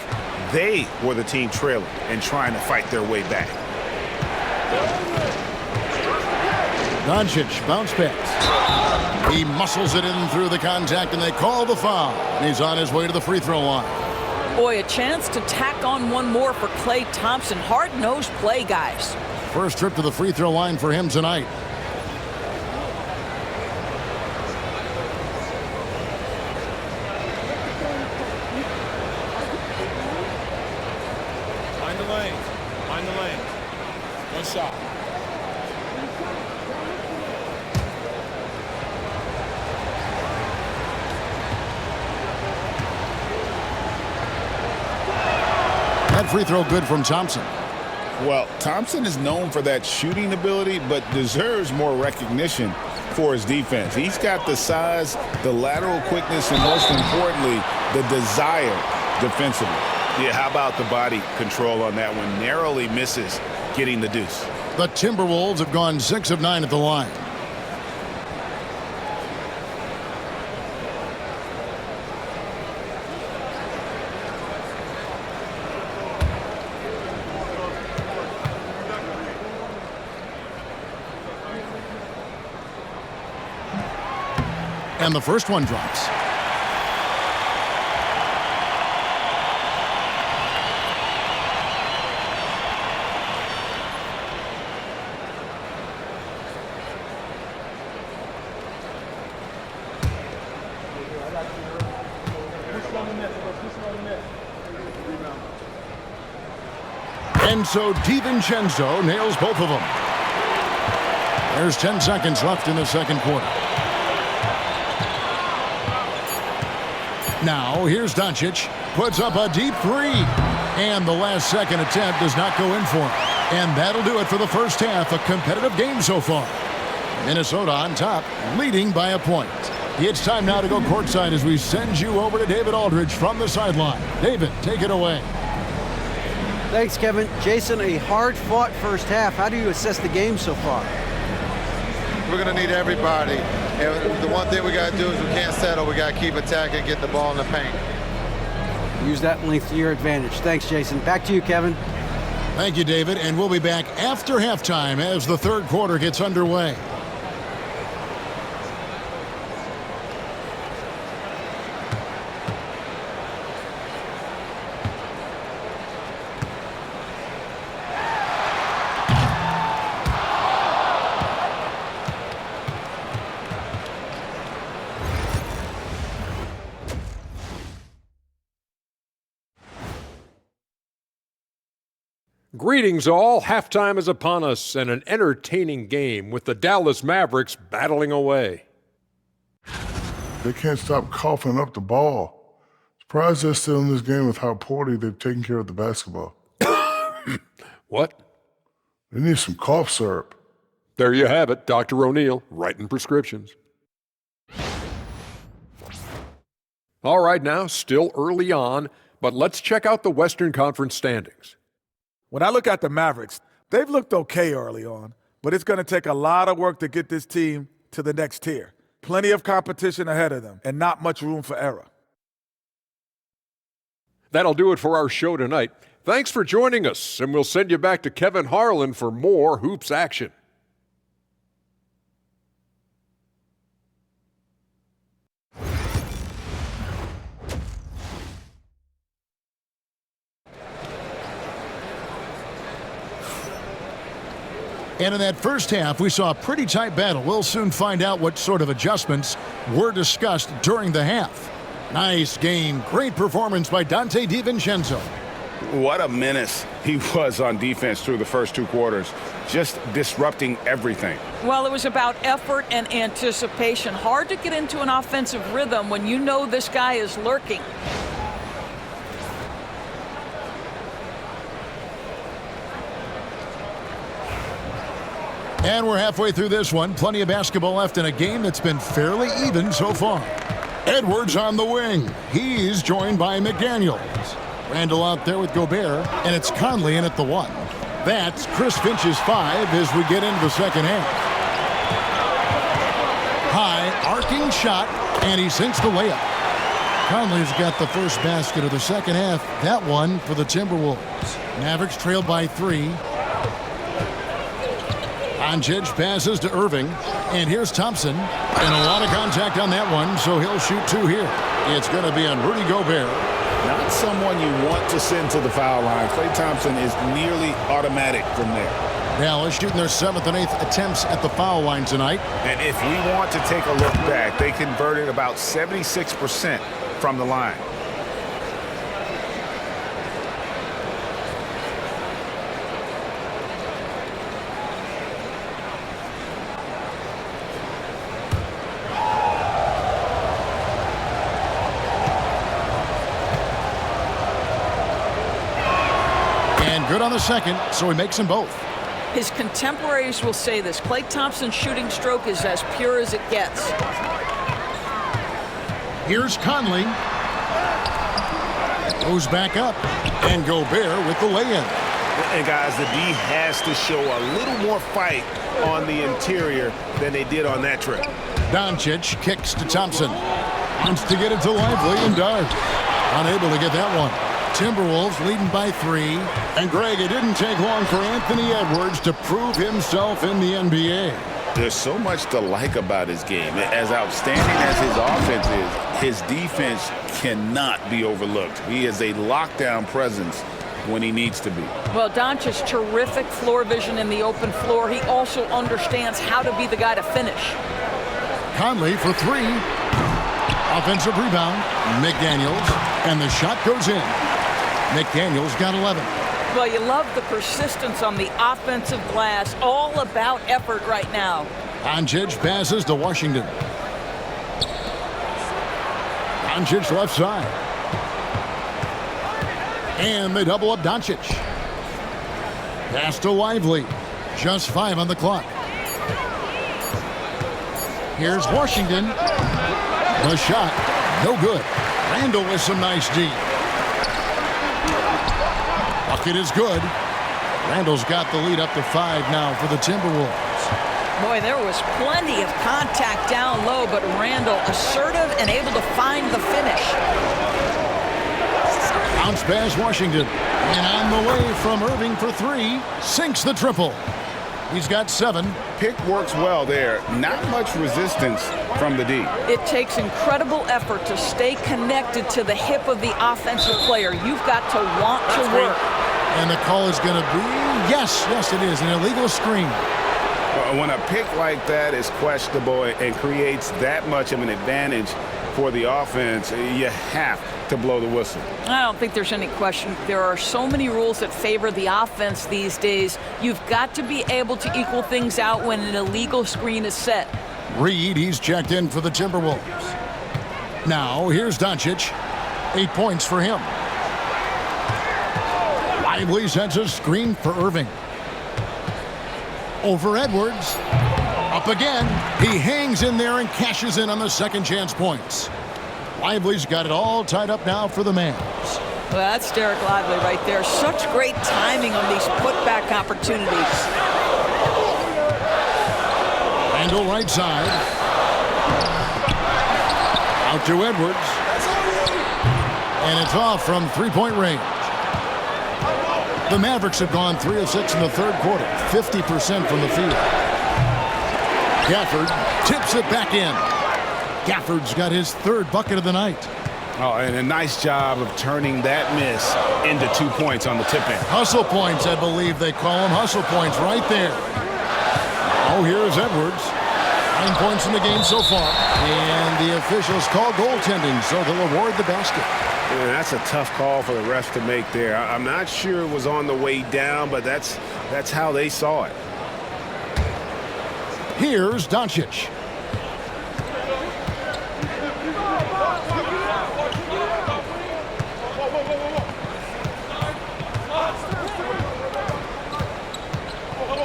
they were the team trailing and trying to fight their way back. Doncic bounce pass. He muscles it in through the contact, and they call the foul. And he's on his way to the free throw line. Boy, a chance to tack on one more for Klay Thompson. Hard-nosed play, guys. First trip to the free throw line for him tonight. Find the lane. Find the lane. One shot. That free throw good from Thompson. Well, Thompson is known for that shooting ability, but deserves more recognition for his defense. He's got the size, the lateral quickness, and most importantly, the desire defensively. Yeah, how about the body control on that one? Narrowly misses getting the deuce. The Timberwolves have gone 6 of 9 at the line. And the first one drops. And so DiVincenzo nails both of them. There's 10 seconds left in the second quarter. Now, here's Doncic. Puts up a deep three. And the last second attempt does not go in for him. And that'll do it for the first half. A competitive game so far. Minnesota on top, leading by a point. It's time now to go courtside as we send you over to David Aldridge from the sideline. David, take it away. Thanks, Kevin. Jason, a hard-fought first half. How do you assess the game so far? We're going to need everybody. And the one thing we got to do is we can't settle. We got to keep attacking, get the ball in the paint. Use that length to your advantage. Thanks, Jason. Back to you, Kevin. Thank you, David. And we'll be back after halftime as the third quarter gets underway. Greetings all. Halftime is upon us and an entertaining game with the Dallas Mavericks battling away. They can't stop coughing up the ball. Surprised they're still in this game with how poorly they've taken care of the basketball. What? They need some cough syrup. There you have it, Dr. O'Neill, writing prescriptions. All right now, still early on, but let's check out the Western Conference standings. When I look at the Mavericks, they've looked okay early on, but it's going to take a lot of work to get this team to the next tier. Plenty of competition ahead of them and not much room for error. That'll do it for our show tonight. Thanks for joining us, and we'll send you back to Kevin Harlan for more hoops action. And in that first half, we saw a pretty tight battle. We'll soon find out what sort of adjustments were discussed during the half. Nice game. Great performance by Dante DiVincenzo. What a menace he was on defense through the first two quarters, just disrupting everything. Well, it was about effort and anticipation. Hard to get into an offensive rhythm when you know this guy is lurking. And we're halfway through this one. Plenty of basketball left in a game that's been fairly even so far. Edwards on the wing. He's joined by McDaniels. Randall out there with Gobert, and it's Conley in at the one. That's Chris Finch's 5 as we get into the second half. High, arcing shot, and he sinks the layup. Conley's got the first basket of the second half. That one for the Timberwolves. Mavericks trailed by 3. Doncic passes to Irving, and here's Thompson. And a lot of contact on that one, so he'll shoot 2 here. It's going to be on Rudy Gobert. Not someone you want to send to the foul line. Klay Thompson is nearly automatic from there. Dallas shooting their 7th and 8th attempts at the foul line tonight. And if we want to take a look back, they converted about 76% from the line. Good on the second, so he makes them both. His contemporaries will say this. Klay Thompson's shooting stroke is as pure as it gets. Here's Conley. Goes back up. And Gobert with the lay-in. And guys, the D has to show a little more fight on the interior than they did on that trip. Doncic kicks to Thompson. Wants to get it to Lively and Dart. Unable to get that one. Timberwolves leading by 3. And Greg, it didn't take long for Anthony Edwards to prove himself in the NBA. There's so much to like about his game. As outstanding as his offense is, his defense cannot be overlooked. He is a lockdown presence when he needs to be. Well, Doncic's terrific floor vision in the open floor. He also understands how to be the guy to finish. Conley for 3. Offensive rebound. McDaniels. And the shot goes in. McDaniels got 11. Well, you love the persistence on the offensive glass. All about effort right now. Doncic passes to Washington. Doncic left side. And they double up Doncic. Pass to Lively. Just 5 on the clock. Here's Washington. The shot. No good. Randall with some nice D. Bucket is good. Randall's got the lead up to 5 now for the Timberwolves. Boy, there was plenty of contact down low, but Randall assertive and able to find the finish. Bounce pass Washington. And on the way from Irving for 3. Sinks the triple. He's got 7. Pick works well there. Not much resistance from the D. It takes incredible effort to stay connected to the hip of the offensive player. You've got to want to work. And the call is going to be, yes, it is, an illegal screen. When a pick like that is questionable and creates that much of an advantage for the offense, you have to blow the whistle. I don't think there's any question. There are so many rules that favor the offense these days. You've got to be able to equal things out when an illegal screen is set. Reed, he's checked in for the Timberwolves. Now, here's Doncic. 8 points for him. Lively sends a screen for Irving. Over Edwards. Up again. He hangs in there and cashes in on the second chance points. Lively's got it all tied up now for the Mavs. Well, that's Derek Lively right there. Such great timing on these putback opportunities. Randall right side. Out to Edwards. And it's off from three-point range. The Mavericks have gone 3 of 6 in the third quarter, 50% from the field. Gafford tips it back in. Gafford's got his 3rd bucket of the night. Oh, and a nice job of turning that miss into 2 points on the tip-in. Hustle points, I believe they call them. Hustle points right there. Oh, here's Edwards. 9 points in the game so far. And the officials call goaltending, so they'll award the basket. Yeah, that's a tough call for the refs to make there. I'm not sure it was on the way down, but that's how they saw it. Here's Doncic.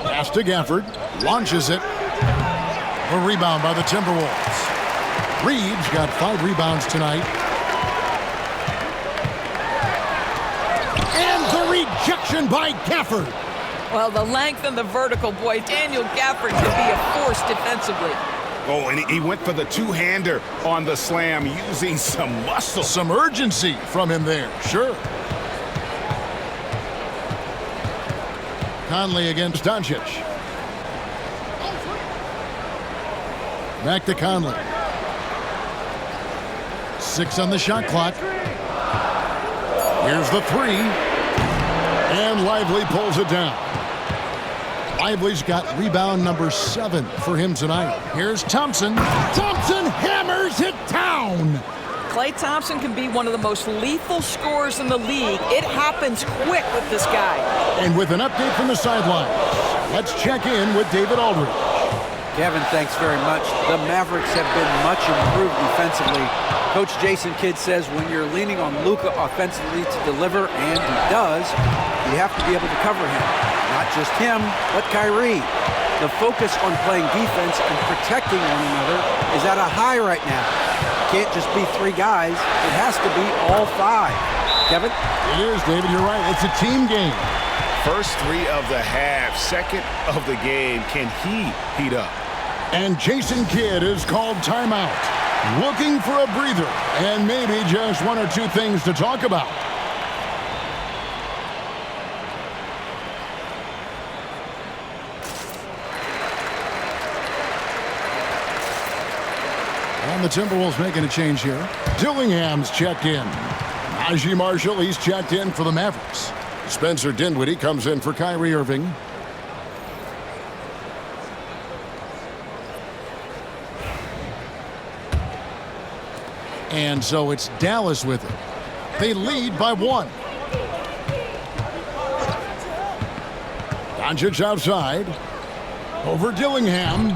Pass to Gafford. Launches it. A rebound by the Timberwolves. Reed's got 5 rebounds tonight. And the rejection by Gafford. Well, the length and the vertical, boy, Daniel Gafford can be a force defensively. Oh, and he went for the two-hander on the slam, using some muscle. Some urgency from him there, sure. Conley against Doncic. Back to Conley. 6 on the shot clock. Here's the 3. And Lively pulls it down. Lively's got rebound number 7 for him tonight. Here's Thompson. Thompson hammers it down. Klay Thompson can be one of the most lethal scorers in the league. It happens quick with this guy. And with an update from the sidelines, let's check in with David Aldridge. Kevin, thanks very much. The Mavericks have been much improved defensively. Coach Jason Kidd says when you're leaning on Luka offensively to deliver, and he does, you have to be able to cover him. Not just him, but Kyrie. The focus on playing defense and protecting one another is at a high right now. It can't just be 3 guys. It has to be all 5. Kevin? It is, David. You're right. It's a team game. First 3 of the half, second of the game. Can he heat up? And Jason Kidd is called timeout. Looking for a breather and maybe just 1 or 2 things to talk about. And the Timberwolves making a change here. Dillingham's checked in. Najee Marshall, he's checked in for the Mavericks. Spencer Dinwiddie comes in for Kyrie Irving. And so it's Dallas with it. They lead by 1. Doncic outside. Over Dillingham.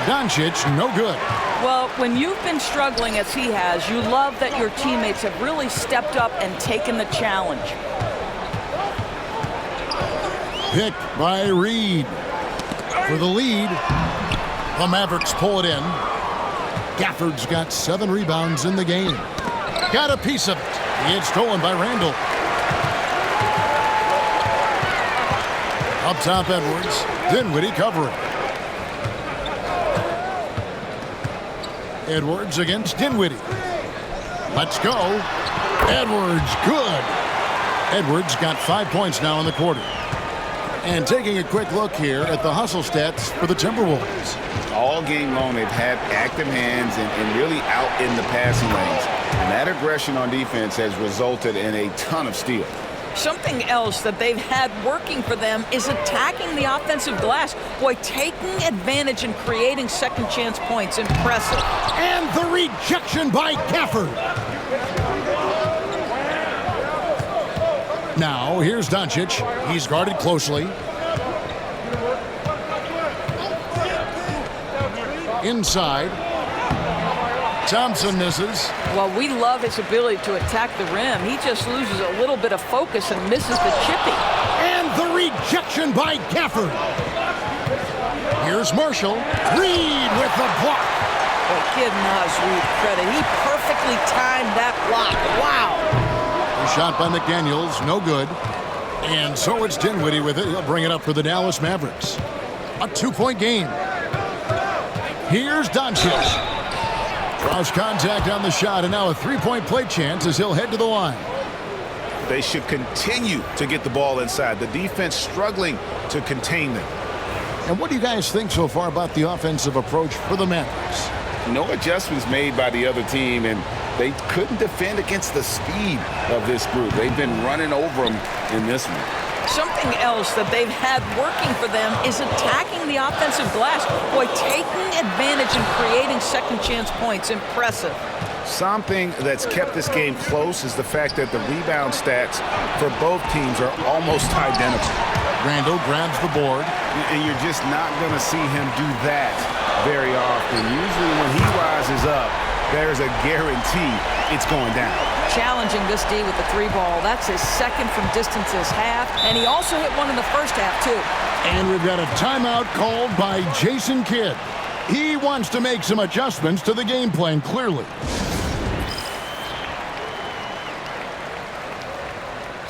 Doncic, no good. Well, when you've been struggling as he has, you love that your teammates have really stepped up and taken the challenge. Picked by Reed. For the lead. The Mavericks pull it in. Gafford's got 7 rebounds in the game. Got a piece of it. It's stolen by Randall. Up top, Edwards. Dinwiddie covering. Edwards against Dinwiddie. Let's go. Edwards, good. Edwards got 5 points now in the quarter. And taking a quick look here at the hustle stats for the Timberwolves. All game long, they've had active hands and really out in the passing lanes. And that aggression on defense has resulted in a ton of steals. Something else that they've had working for them is attacking the offensive glass. Boy, taking advantage and creating second chance points. Impressive. And the rejection by Gafford. Now, here's Doncic. He's guarded closely. Inside. Thompson misses. Well, we love his ability to attack the rim. He just loses a little bit of focus and misses the chippy. And the rejection by Gafford. Here's Marshall. Reed with the block. Well, give Naz Reed credit. He perfectly timed that block. Wow. A shot by McDaniels, no good. And so it's Dinwiddie with it. He'll bring it up for the Dallas Mavericks. A 2-point game. Here's Doncic. Draws contact on the shot, and now a 3-point play chance as he'll head to the line. They should continue to get the ball inside. The defense struggling to contain them. And what do you guys think so far about the offensive approach for the Mavericks? No adjustments made by the other team, and they couldn't defend against the speed of this group. They've been running over them in this one. Something else that they've had working for them is attacking the offensive glass. Boy, taking advantage and creating second chance points. Impressive. Something that's kept this game close is the fact that the rebound stats for both teams are almost identical. Randall grabs the board. And you're just not going to see him do that very often. Usually when he rises up, there's a guarantee it's going down. Challenging this D with the 3-ball. That's his second from distance this half. And he also hit one in the first half, too. And we've got a timeout called by Jason Kidd. He wants to make some adjustments to the game plan, clearly.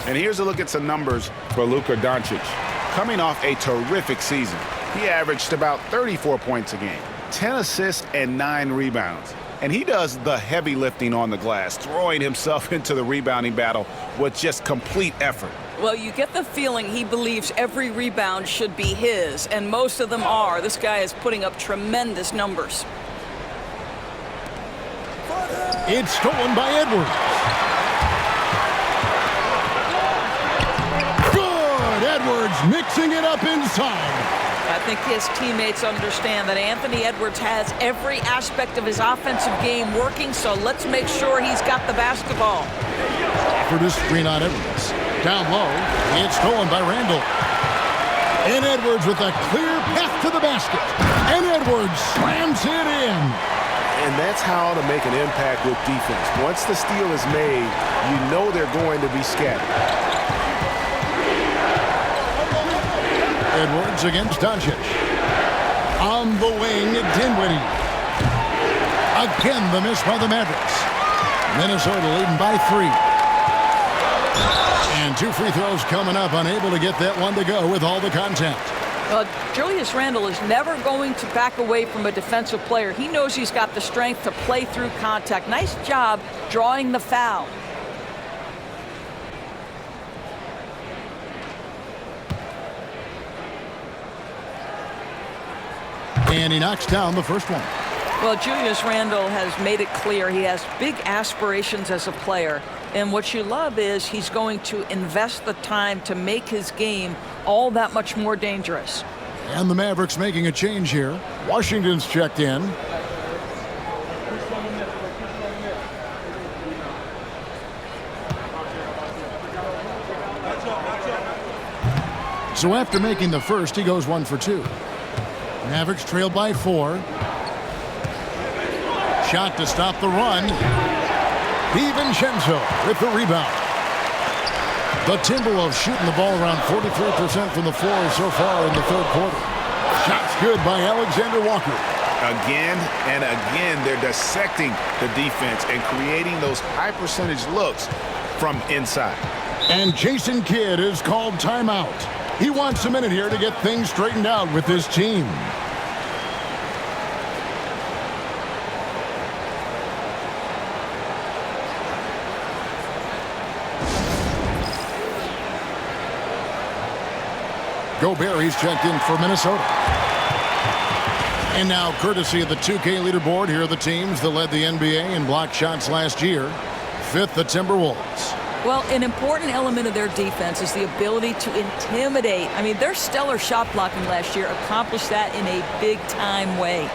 And here's a look at some numbers for Luka Doncic. Coming off a terrific season, he averaged about 34 points a game, 10 assists and 9 rebounds. And he does the heavy lifting on the glass, throwing himself into the rebounding battle with just complete effort. Well, you get the feeling he believes every rebound should be his, and most of them are. This guy is putting up tremendous numbers. It's stolen by Edwards. Good! Edwards mixing it up inside. I think his teammates understand that Anthony Edwards has every aspect of his offensive game working, so let's make sure he's got the basketball. For the screen on Edwards. Down low, it's stolen by Randall. And Edwards with a clear path to the basket. And Edwards slams it in. And that's how to make an impact with defense. Once the steal is made, you know they're going to be scattered. Edwards against Doncic. On the wing, Dinwiddie. Again, the miss by the Mavericks. Minnesota leading by 3. And 2 free throws coming up, unable to get that one to go with all the contact. Well, Julius Randle is never going to back away from a defensive player. He knows he's got the strength to play through contact. Nice job drawing the foul. And he knocks down the first one. Well, Julius Randle has made it clear he has big aspirations as a player. And what you love is he's going to invest the time to make his game all that much more dangerous. And the Mavericks making a change here. Washington's checked in. So after making the first, he goes 1 for 2. Mavericks trailed by 4. Shot to stop the run. DiVincenzo with the rebound. The Timberwolves shooting the ball around 43% from the floor so far in the third quarter. Shots good by Alexander Walker. Again and again, they're dissecting the defense and creating those high percentage looks from inside. And Jason Kidd is called timeout. He wants a minute here to get things straightened out with his team. Gobert, he's checked in for Minnesota. And now, courtesy of the 2K leaderboard, here are the teams that led the NBA in block shots last year. 5th, the Timberwolves. Well, an important element of their defense is the ability to intimidate. I mean, their stellar shot blocking last year accomplished that in a big-time way.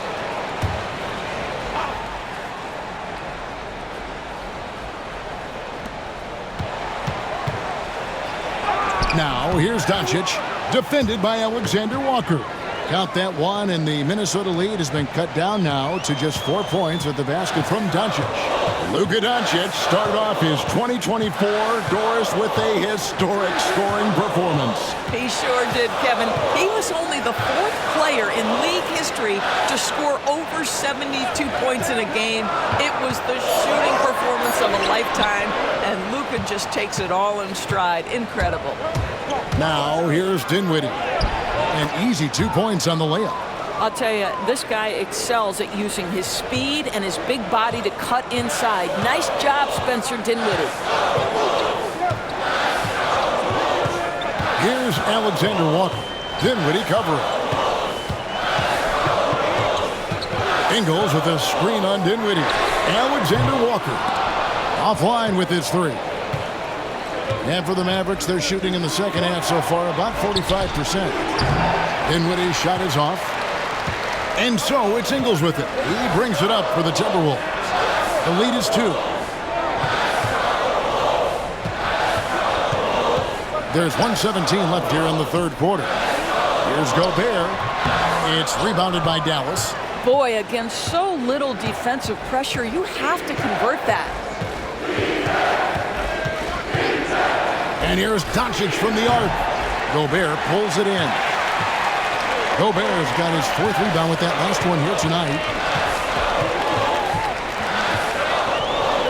Now, here's Doncic, defended by Alexander Walker. Count that one, and the Minnesota lead has been cut down now to just 4 points at the basket from Doncic. Luka Doncic started off his 2024 Doris with a historic scoring performance. He sure did, Kevin. He was only the 4th player in league history to score over 72 points in a game. It was the shooting performance of a lifetime, and Luka just takes it all in stride. Incredible. Now, here's Dinwiddie. An easy 2 points on the layup. I'll tell you, this guy excels at using his speed and his big body to cut inside. Nice job, Spencer Dinwiddie. Here's Alexander Walker. Dinwiddie covering. Ingles with a screen on Dinwiddie. Alexander Walker offline with his 3. And for the Mavericks, they're shooting in the second half so far about 45%. Dinwiddie's shot is off. And so it's Ingles with it. He brings it up for the Timberwolves. The lead is 2. There's 1:17 left here in the third quarter. Here's Gobert. It's rebounded by Dallas. Boy, against so little defensive pressure, you have to convert that. And here's Doncic from the arc. Gobert pulls it in. Gobert's got his 4th rebound with that last one here tonight.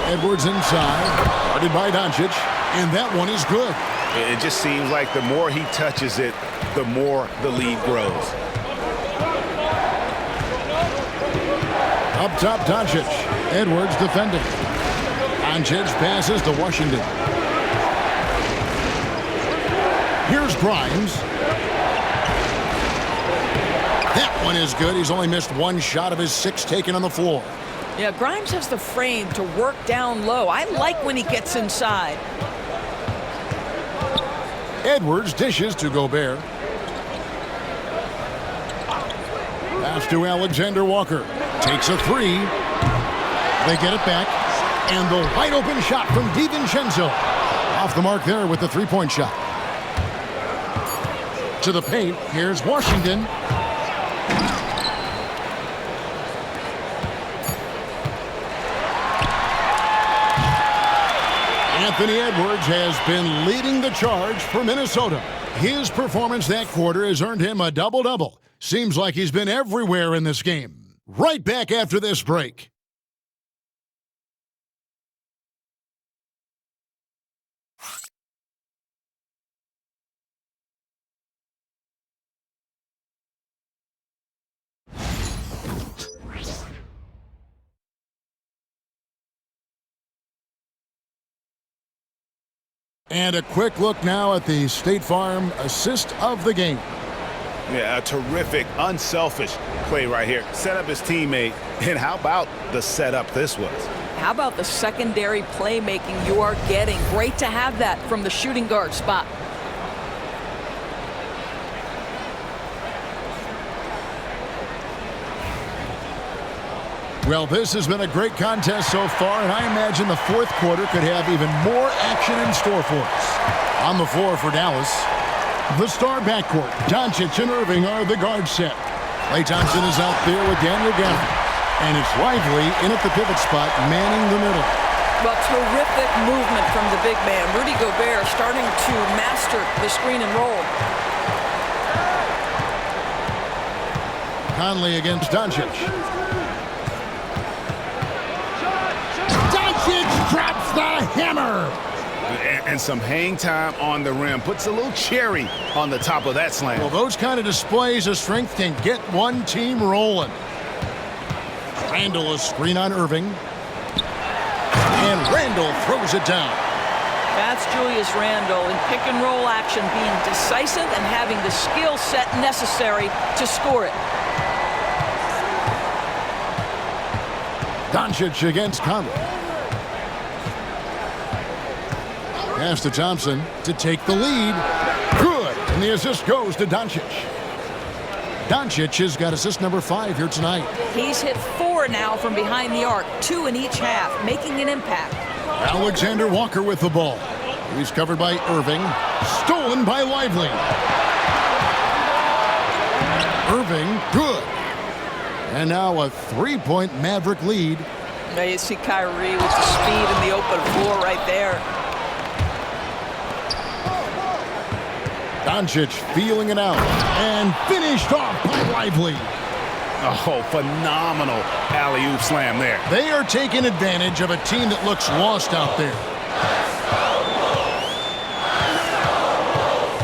Edwards inside, guarded by Doncic, and that one is good. It just seems like the more he touches it, the more the lead grows. Up top, Doncic. Edwards defending. Doncic passes to Washington. Here's Grimes. That one is good. He's only missed 1 shot of his 6 taken on the floor. Yeah, Grimes has the frame to work down low. I like when he gets inside. Edwards dishes to Gobert. Pass to Alexander Walker. Takes a three. They get it back. And the wide open shot from DiVincenzo. Off the mark there with the three-point shot. To the paint. Here's Washington. Anthony Edwards has been leading the charge for Minnesota. His performance that quarter has earned him a double-double. Seems like he's been everywhere in this game. Right back after this break. And a quick look now at the State Farm assist of the game. Yeah, a terrific, unselfish play right here. Set up his teammate. And how about the setup this was? How about the secondary playmaking you are getting? Great to have that from the shooting guard spot. Well, this has been a great contest so far, and I imagine the fourth quarter could have even more action in store for us. On the floor for Dallas, the star backcourt, Doncic and Irving are the guard set. Klay Thompson is out there with Daniel Gafford, and it's Lively in at the pivot spot, manning the middle. Well, terrific movement from the big man. Rudy Gobert starting to master the screen and roll. Conley against Doncic. Drops the hammer. And some hang time on the rim. Puts a little cherry on the top of that slam. Well, those kind of displays of strength can get one team rolling. Randall a screen on Irving. And Randall throws it down. That's Julius Randle in pick and roll action, being decisive and having the skill set necessary to score it. Doncic against Conley. Pass to Thompson to take the lead. Good. And the assist goes to Doncic. Doncic has got assist number 5 here tonight. He's hit 4 now from behind the arc, 2 in each half, making an impact. Alexander Walker with the ball. He's covered by Irving. Stolen by Lively. Irving, good. And now a 3-point Maverick lead. Now you see Kyrie with the speed and the open floor right there. Doncic feeling it out and finished off by Lively. Oh, phenomenal alley-oop slam there. They are taking advantage of a team that looks lost out there.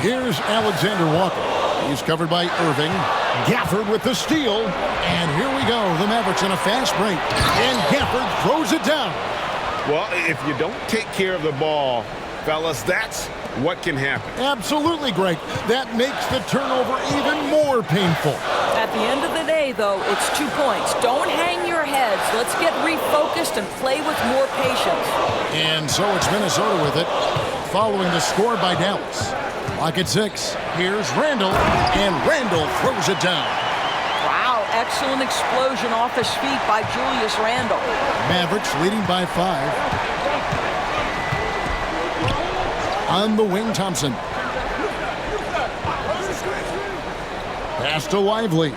Here's Alexander Walker. He's covered by Irving. Gafford with the steal. And here we go. The Mavericks on a fast break. And Gafford throws it down. Well, if you don't take care of the ball, fellas, that's what can happen. Absolutely, Greg. That makes the turnover even more painful. At the end of the day, though, it's 2 points. Don't hang your heads. Let's get refocused and play with more patience. And so it's Minnesota with it, following the score by Dallas. Clock at 6. Here's Randall, and Randall throws it down. Wow, excellent explosion off his feet by Julius Randle. Mavericks leading by 5. On the wing, Thompson. Pass to Lively.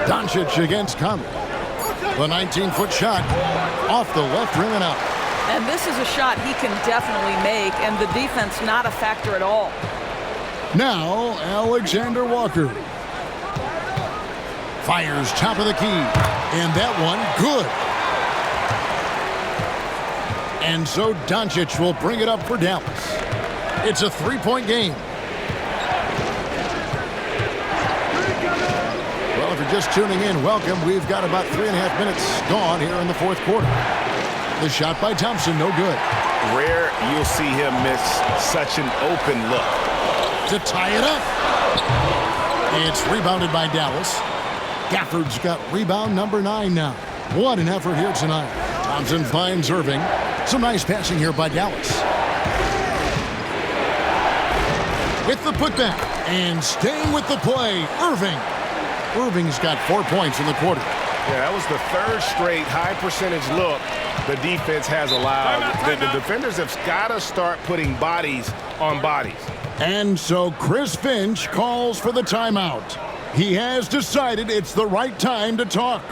Doncic against Conley. The 19-foot shot off the left rim and out. And this is a shot he can definitely make, and the defense not a factor at all. Now, Alexander Walker. Fires top of the key. And that one, good. And so Doncic will bring it up for Dallas. It's a 3-point game. Well, if you're just tuning in, welcome. We've got about 3.5 minutes gone here in the fourth quarter. The shot by Thompson, no good. Rare you'll see him miss such an open look. To tie it up. It's rebounded by Dallas. Gafford's got rebound number 9 now. What an effort here tonight. Thompson finds Irving. Some nice passing here by Dallas. With the putback and staying with the play, Irving. Irving's got 4 points in the quarter. Yeah, that was the third straight high percentage look the defense has allowed. The defenders have got to start putting bodies on bodies. And so Chris Finch calls for the timeout. He has decided it's the right time to talk.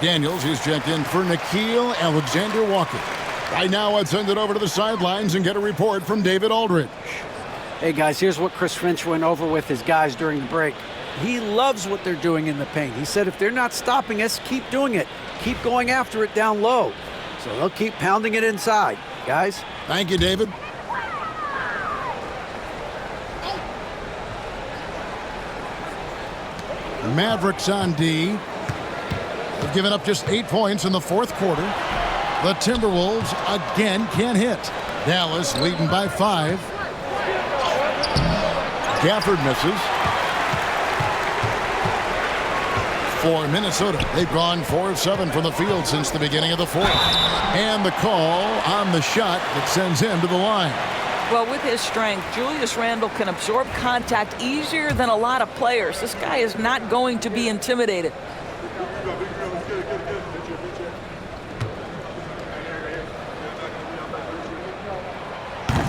Daniels is checked in for Nickeil Alexander-Walker. Right now, let's send it over to the sidelines and get a report from David Aldridge. Hey, guys, here's what Chris Finch went over with his guys during the break. He loves what they're doing in the paint. He said if they're not stopping us, keep doing it. Keep going after it down low. So they'll keep pounding it inside. Guys? Thank you, David. Mavericks on D. They've given up just 8 points in the fourth quarter. The Timberwolves again can't hit. Dallas leading by 5. Gafford misses. For Minnesota, they've gone 4 of 7 from the field since the beginning of the fourth. And the call on the shot that sends him to the line. Well, with his strength, Julius Randle can absorb contact easier than a lot of players. This guy is not going to be intimidated.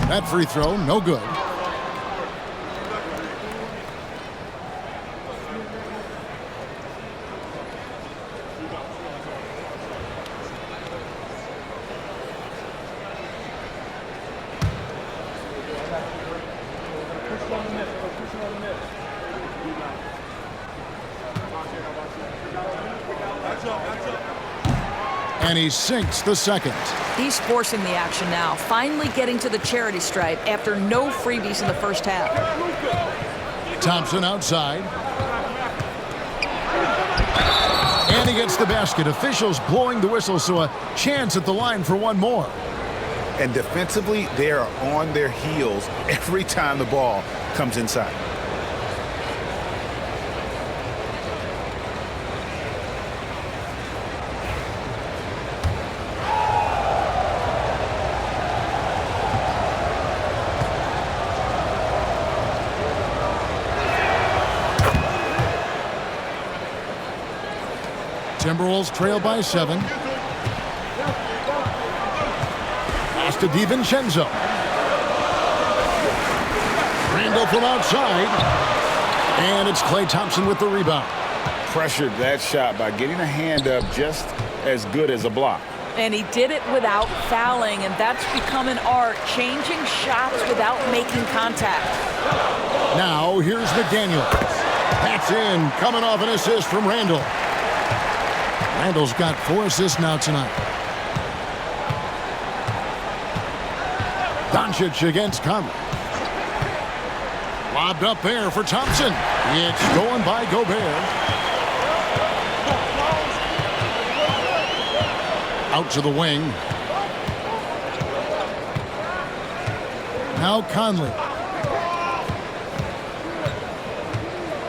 That free throw, no good. And he sinks the second. He's forcing the action now, finally getting to the charity stripe after no freebies in the first half. Thompson outside. And he gets the basket. Officials blowing the whistle, so a chance at the line for one more. And defensively, they are on their heels every time the ball comes inside. Timberwolves trail by 7. Pass to DiVincenzo. Randle from outside. And it's Klay Thompson with the rebound. Pressured that shot by getting a hand up just as good as a block. And he did it without fouling, and that's become an art, changing shots without making contact. Now, here's McDaniels. That's in, coming off an assist from Randle. Randle's got 4 assists now tonight. Doncic against Conley. Lobbed up there for Thompson. It's going by Gobert. Out to the wing. Now Conley.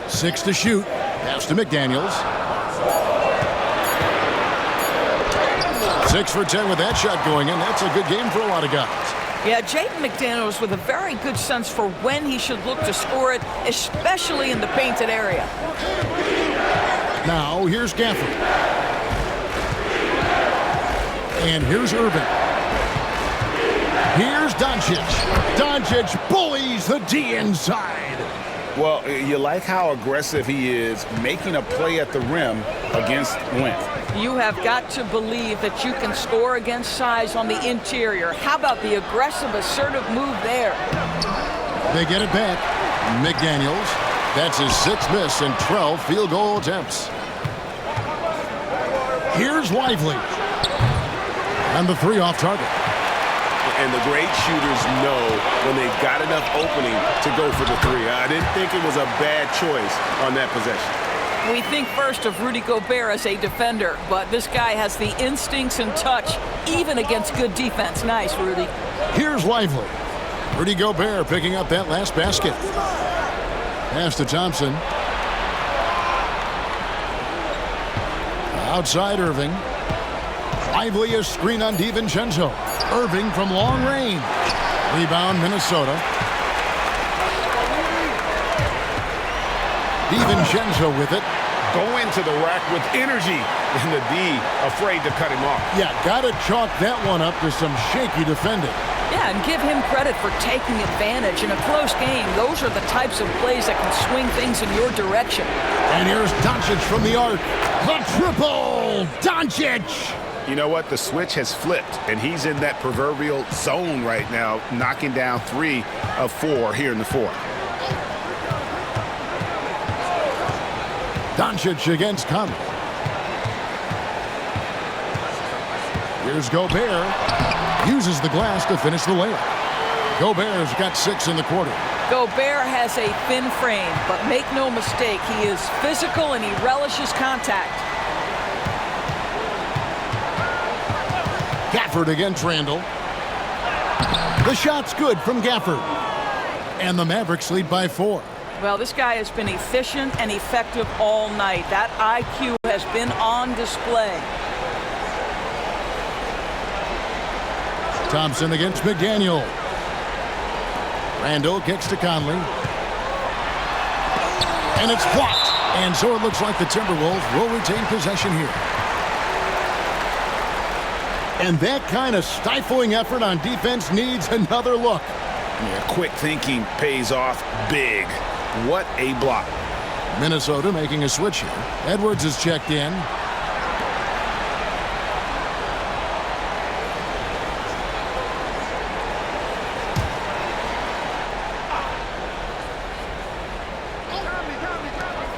6 to shoot. Pass to McDaniels. 6 for 10 with that shot going in. That's a good game for a lot of guys. Yeah, Jaden McDaniels with a very good sense for when he should look to score it, especially in the painted area. Now, here's Gafford. And here's Irving. Here's Doncic. Doncic bullies the D inside. Well, you like how aggressive he is making a play at the rim against length. You have got to believe that you can score against size on the interior. How about the aggressive, assertive move there? They get it back. McDaniels. That's his 6th miss and 12 field goal attempts. Here's Lively. And the 3 off target. and the great shooters know when they've got enough opening to go for the three. I didn't think it was a bad choice on that possession. We think first of Rudy Gobert as a defender, but this guy has the instincts and touch, even against good defense. Nice, Rudy. Here's Lively. Rudy Gobert picking up that last basket. Pass to Thompson. Outside Irving. Lively a screen on DiVincenzo. Irving from long range. Rebound Minnesota. DiVincenzo with it. Go into the rack with energy, and the D afraid to cut him off. Yeah, gotta chalk that one up to some shaky defending. Yeah, and give him credit for taking advantage in a close game. Those are the types of plays that can swing things in your direction. And here's Doncic from the arc. The triple! Doncic! You know what? The switch has flipped, and he's in that proverbial zone right now, knocking down 3 of 4 here in the fourth. Doncic against Conley. Here's Gobert. Uses the glass to finish the layup. Gobert's got 6 in the quarter. Gobert has a thin frame, but make no mistake, he is physical and he relishes contact. Gafford against Randall. The shot's good from Gafford. And the Mavericks lead by 4. Well, this guy has been efficient and effective all night. That IQ has been on display. Thompson against McDaniel. Randall kicks to Conley. And it's blocked. And so it looks like the Timberwolves will retain possession here. And that kind of stifling effort on defense needs another look. Yeah, quick thinking pays off big. What a block. Minnesota making a switch here. Edwards is checked in.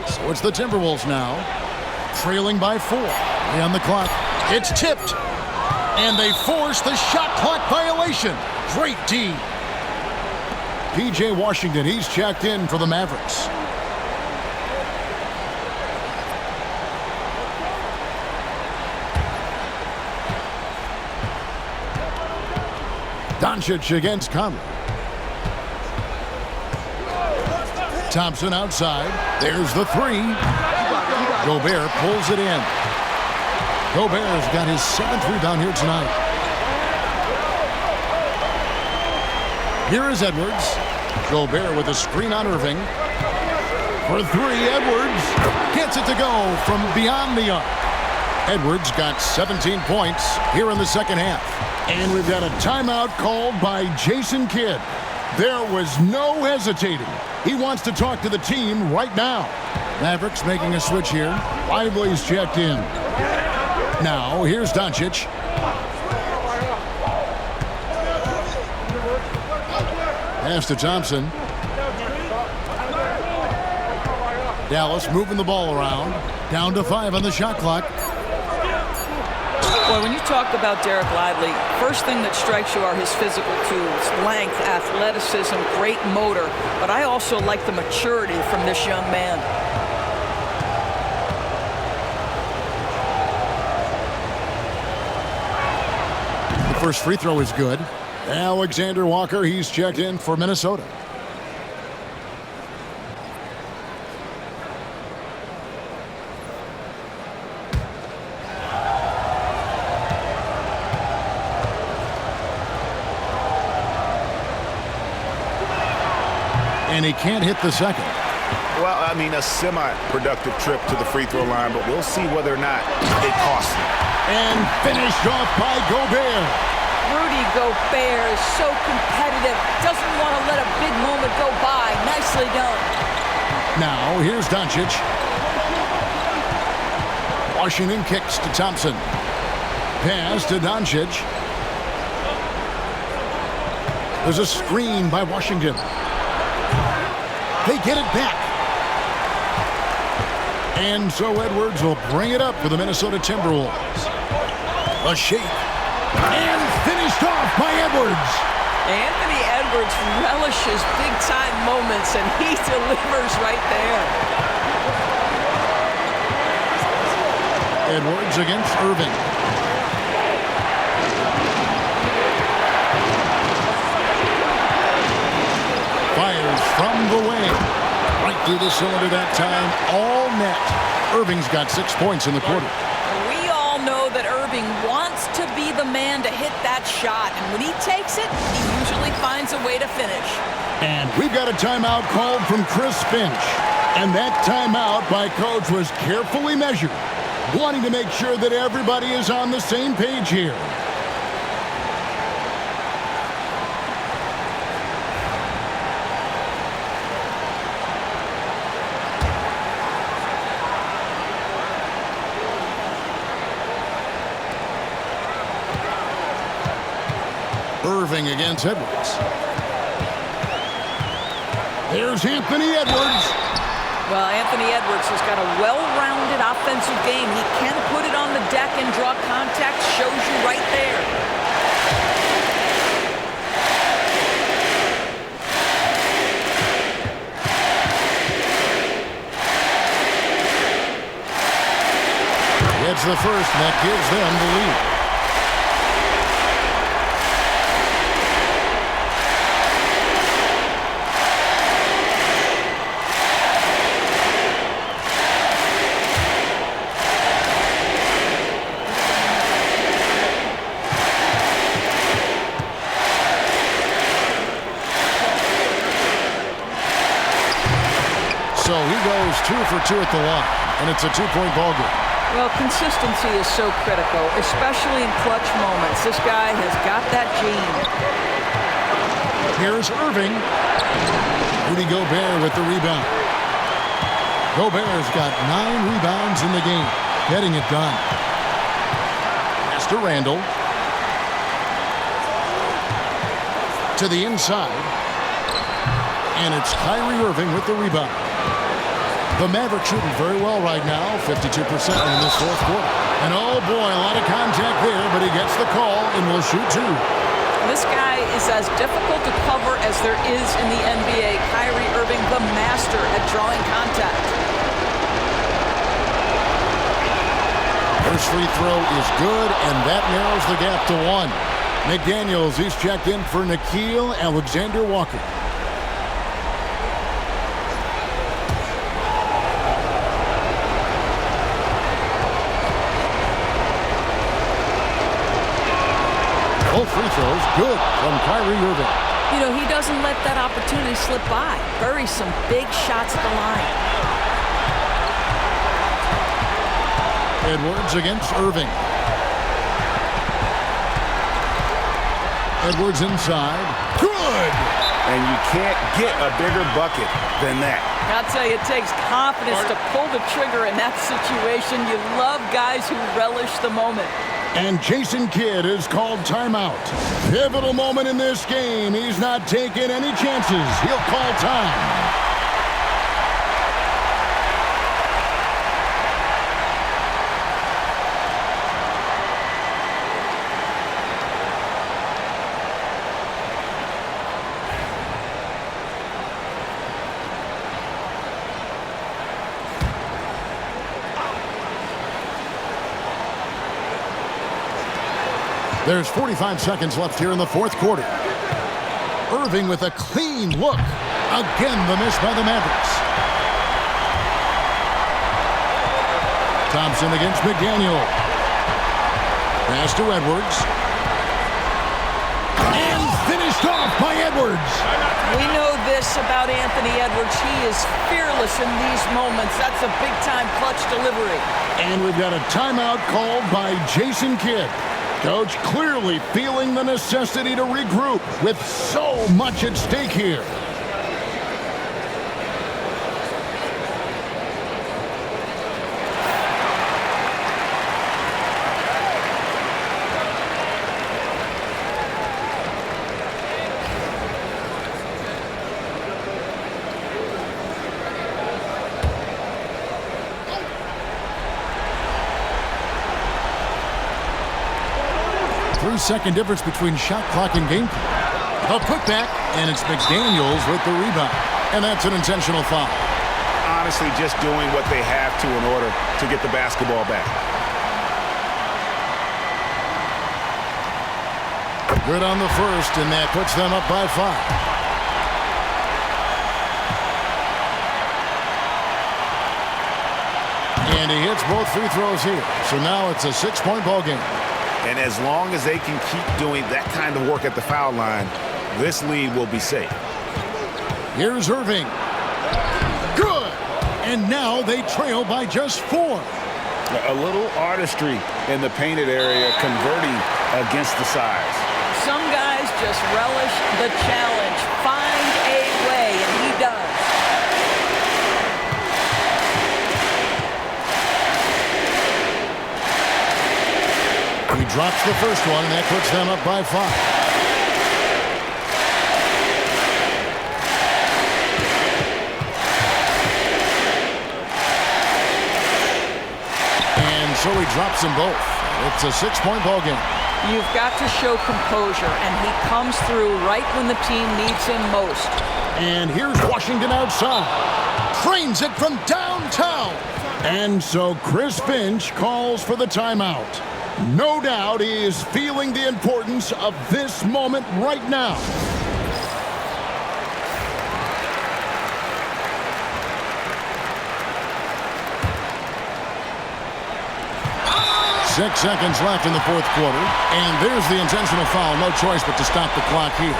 So it's the Timberwolves now, trailing by 4. On the clock. It's tipped. And they force the shot clock violation. Great D. P.J. Washington, he's checked in for the Mavericks. Doncic against Conley. Thompson outside. There's the 3. Gobert pulls it in. Gobert's got his 7th rebound here tonight. Here is Edwards. Gobert with a screen on Irving. For 3, Edwards gets it to go from beyond the arc. Edwards got 17 points here in the second half. And we've got a timeout called by Jason Kidd. There was no hesitating. He wants to talk to the team right now. Mavericks making a switch here. Lively's checked in. Now, here's Doncic. Pass to Thompson. Dallas moving the ball around. Down to 5 on the shot clock. Boy, when you talk about Derek Lively, first thing that strikes you are his physical tools. Length, athleticism, great motor. But I also like the maturity from this young man. The first free throw is good. Alexander Walker, he's checked in for Minnesota. And he can't hit the second. Well, I mean, a semi-productive trip to the free throw line, but we'll see whether or not it costs him. And finished off by Gobert. Rudy Gobert is so competitive. Doesn't want to let a big moment go by. Nicely done. Now, here's Doncic. Washington kicks to Thompson. Pass to Doncic. There's a screen by Washington. They get it back. And so Edwards will bring it up for the Minnesota Timberwolves. A shake. And finished off by Edwards. Anthony Edwards relishes big-time moments, and he delivers right there. Edwards against Irving. Fires from the wing. Right through the cylinder that time. All net. Irving's got 6 points in the quarter. We all know that Irving wants to be the man to hit that shot, and when he takes it, he usually finds a way to finish. And we've got a timeout called from Chris Finch. And that timeout by Coach was carefully measured, wanting to make sure that everybody is on the same page here. Irving against Edwards. There's Anthony Edwards. Well, Anthony Edwards has got a well-rounded offensive game. He can put it on the deck and draw contact. Shows you right there. Gets the first, and that gives them the lead. So he goes 2 for 2 at the line, and it's a 2-point ball game. Well, consistency is so critical, especially in clutch moments. This guy has got that gene. Here's Irving. Rudy Gobert with the rebound. Gobert's got 9 rebounds in the game, getting it done. Pass to Randall. To the inside. And it's Kyrie Irving with the rebound. The Mavericks shooting very well right now, 52% in this fourth quarter. And oh boy, a lot of contact there, but he gets the call and will shoot 2. This guy is as difficult to cover as there is in the NBA. Kyrie Irving, the master at drawing contact. First free throw is good, and that narrows the gap to 1. McDaniels, he's checked in for Nickeil Alexander-Walker. Both free throws good from Kyrie Irving. You know, he doesn't let that opportunity slip by. Buries some big shots at the line. Edwards against Irving. Edwards inside. Good! And you can't get a bigger bucket than that. I'll tell you, it takes confidence to pull the trigger in that situation. You love guys who relish the moment. And Jason Kidd is called timeout. Pivotal moment in this game. He's not taking any chances. He'll call time. There's 45 seconds left here in the fourth quarter. Irving with a clean look. Again, the miss by the Mavericks. Thompson against McDaniel. Pass to Edwards. And finished off by Edwards. We know this about Anthony Edwards. He is fearless in these moments. That's a big-time clutch delivery. And we've got a timeout called by Jason Kidd. Coach clearly feeling the necessity to regroup with so much at stake here. 3-second difference between shot clock and game clock. A putback, and it's McDaniels with the rebound. And that's an intentional foul. Honestly, just doing what they have to in order to get the basketball back. Good on the first, and that puts them up by 5. And he hits both free throws here. So now it's a 6-point ball game. And as long as they can keep doing that kind of work at the foul line, this lead will be safe. Here's Irving. Good. And now they trail by just 4. A little artistry in the painted area, converting against the size. Some guys just relish the challenge. Find a way, and he does. He drops the first one, and that puts them up by 5. And so he drops them both. It's a 6-point ball game. You've got to show composure, and he comes through right when the team needs him most. And here's Washington outside. Trains it from downtown. And so Chris Finch calls for the timeout. No doubt he is feeling the importance of this moment right now. Six seconds left in the fourth quarter. And there's the intentional foul. No choice but to stop the clock here.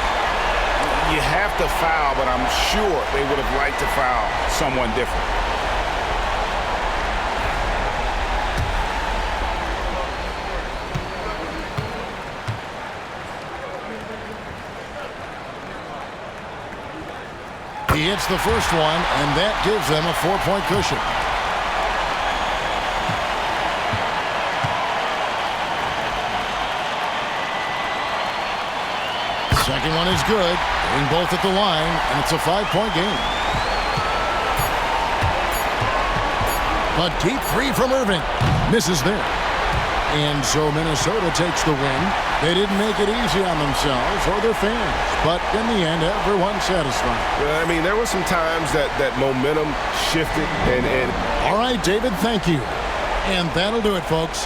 You have to foul, but I'm sure they would have liked to foul someone different. He hits the first one, and that gives them a 4-point cushion. Second one is good. Hitting both at the line, and it's a 5-point game. A deep three from Irving. Misses there. And so Minnesota takes the win. They didn't make it easy on themselves or their fans. But in the end, everyone's satisfied. Well, I mean, there were some times that momentum shifted. And all right, David, thank you. And that'll do it, folks.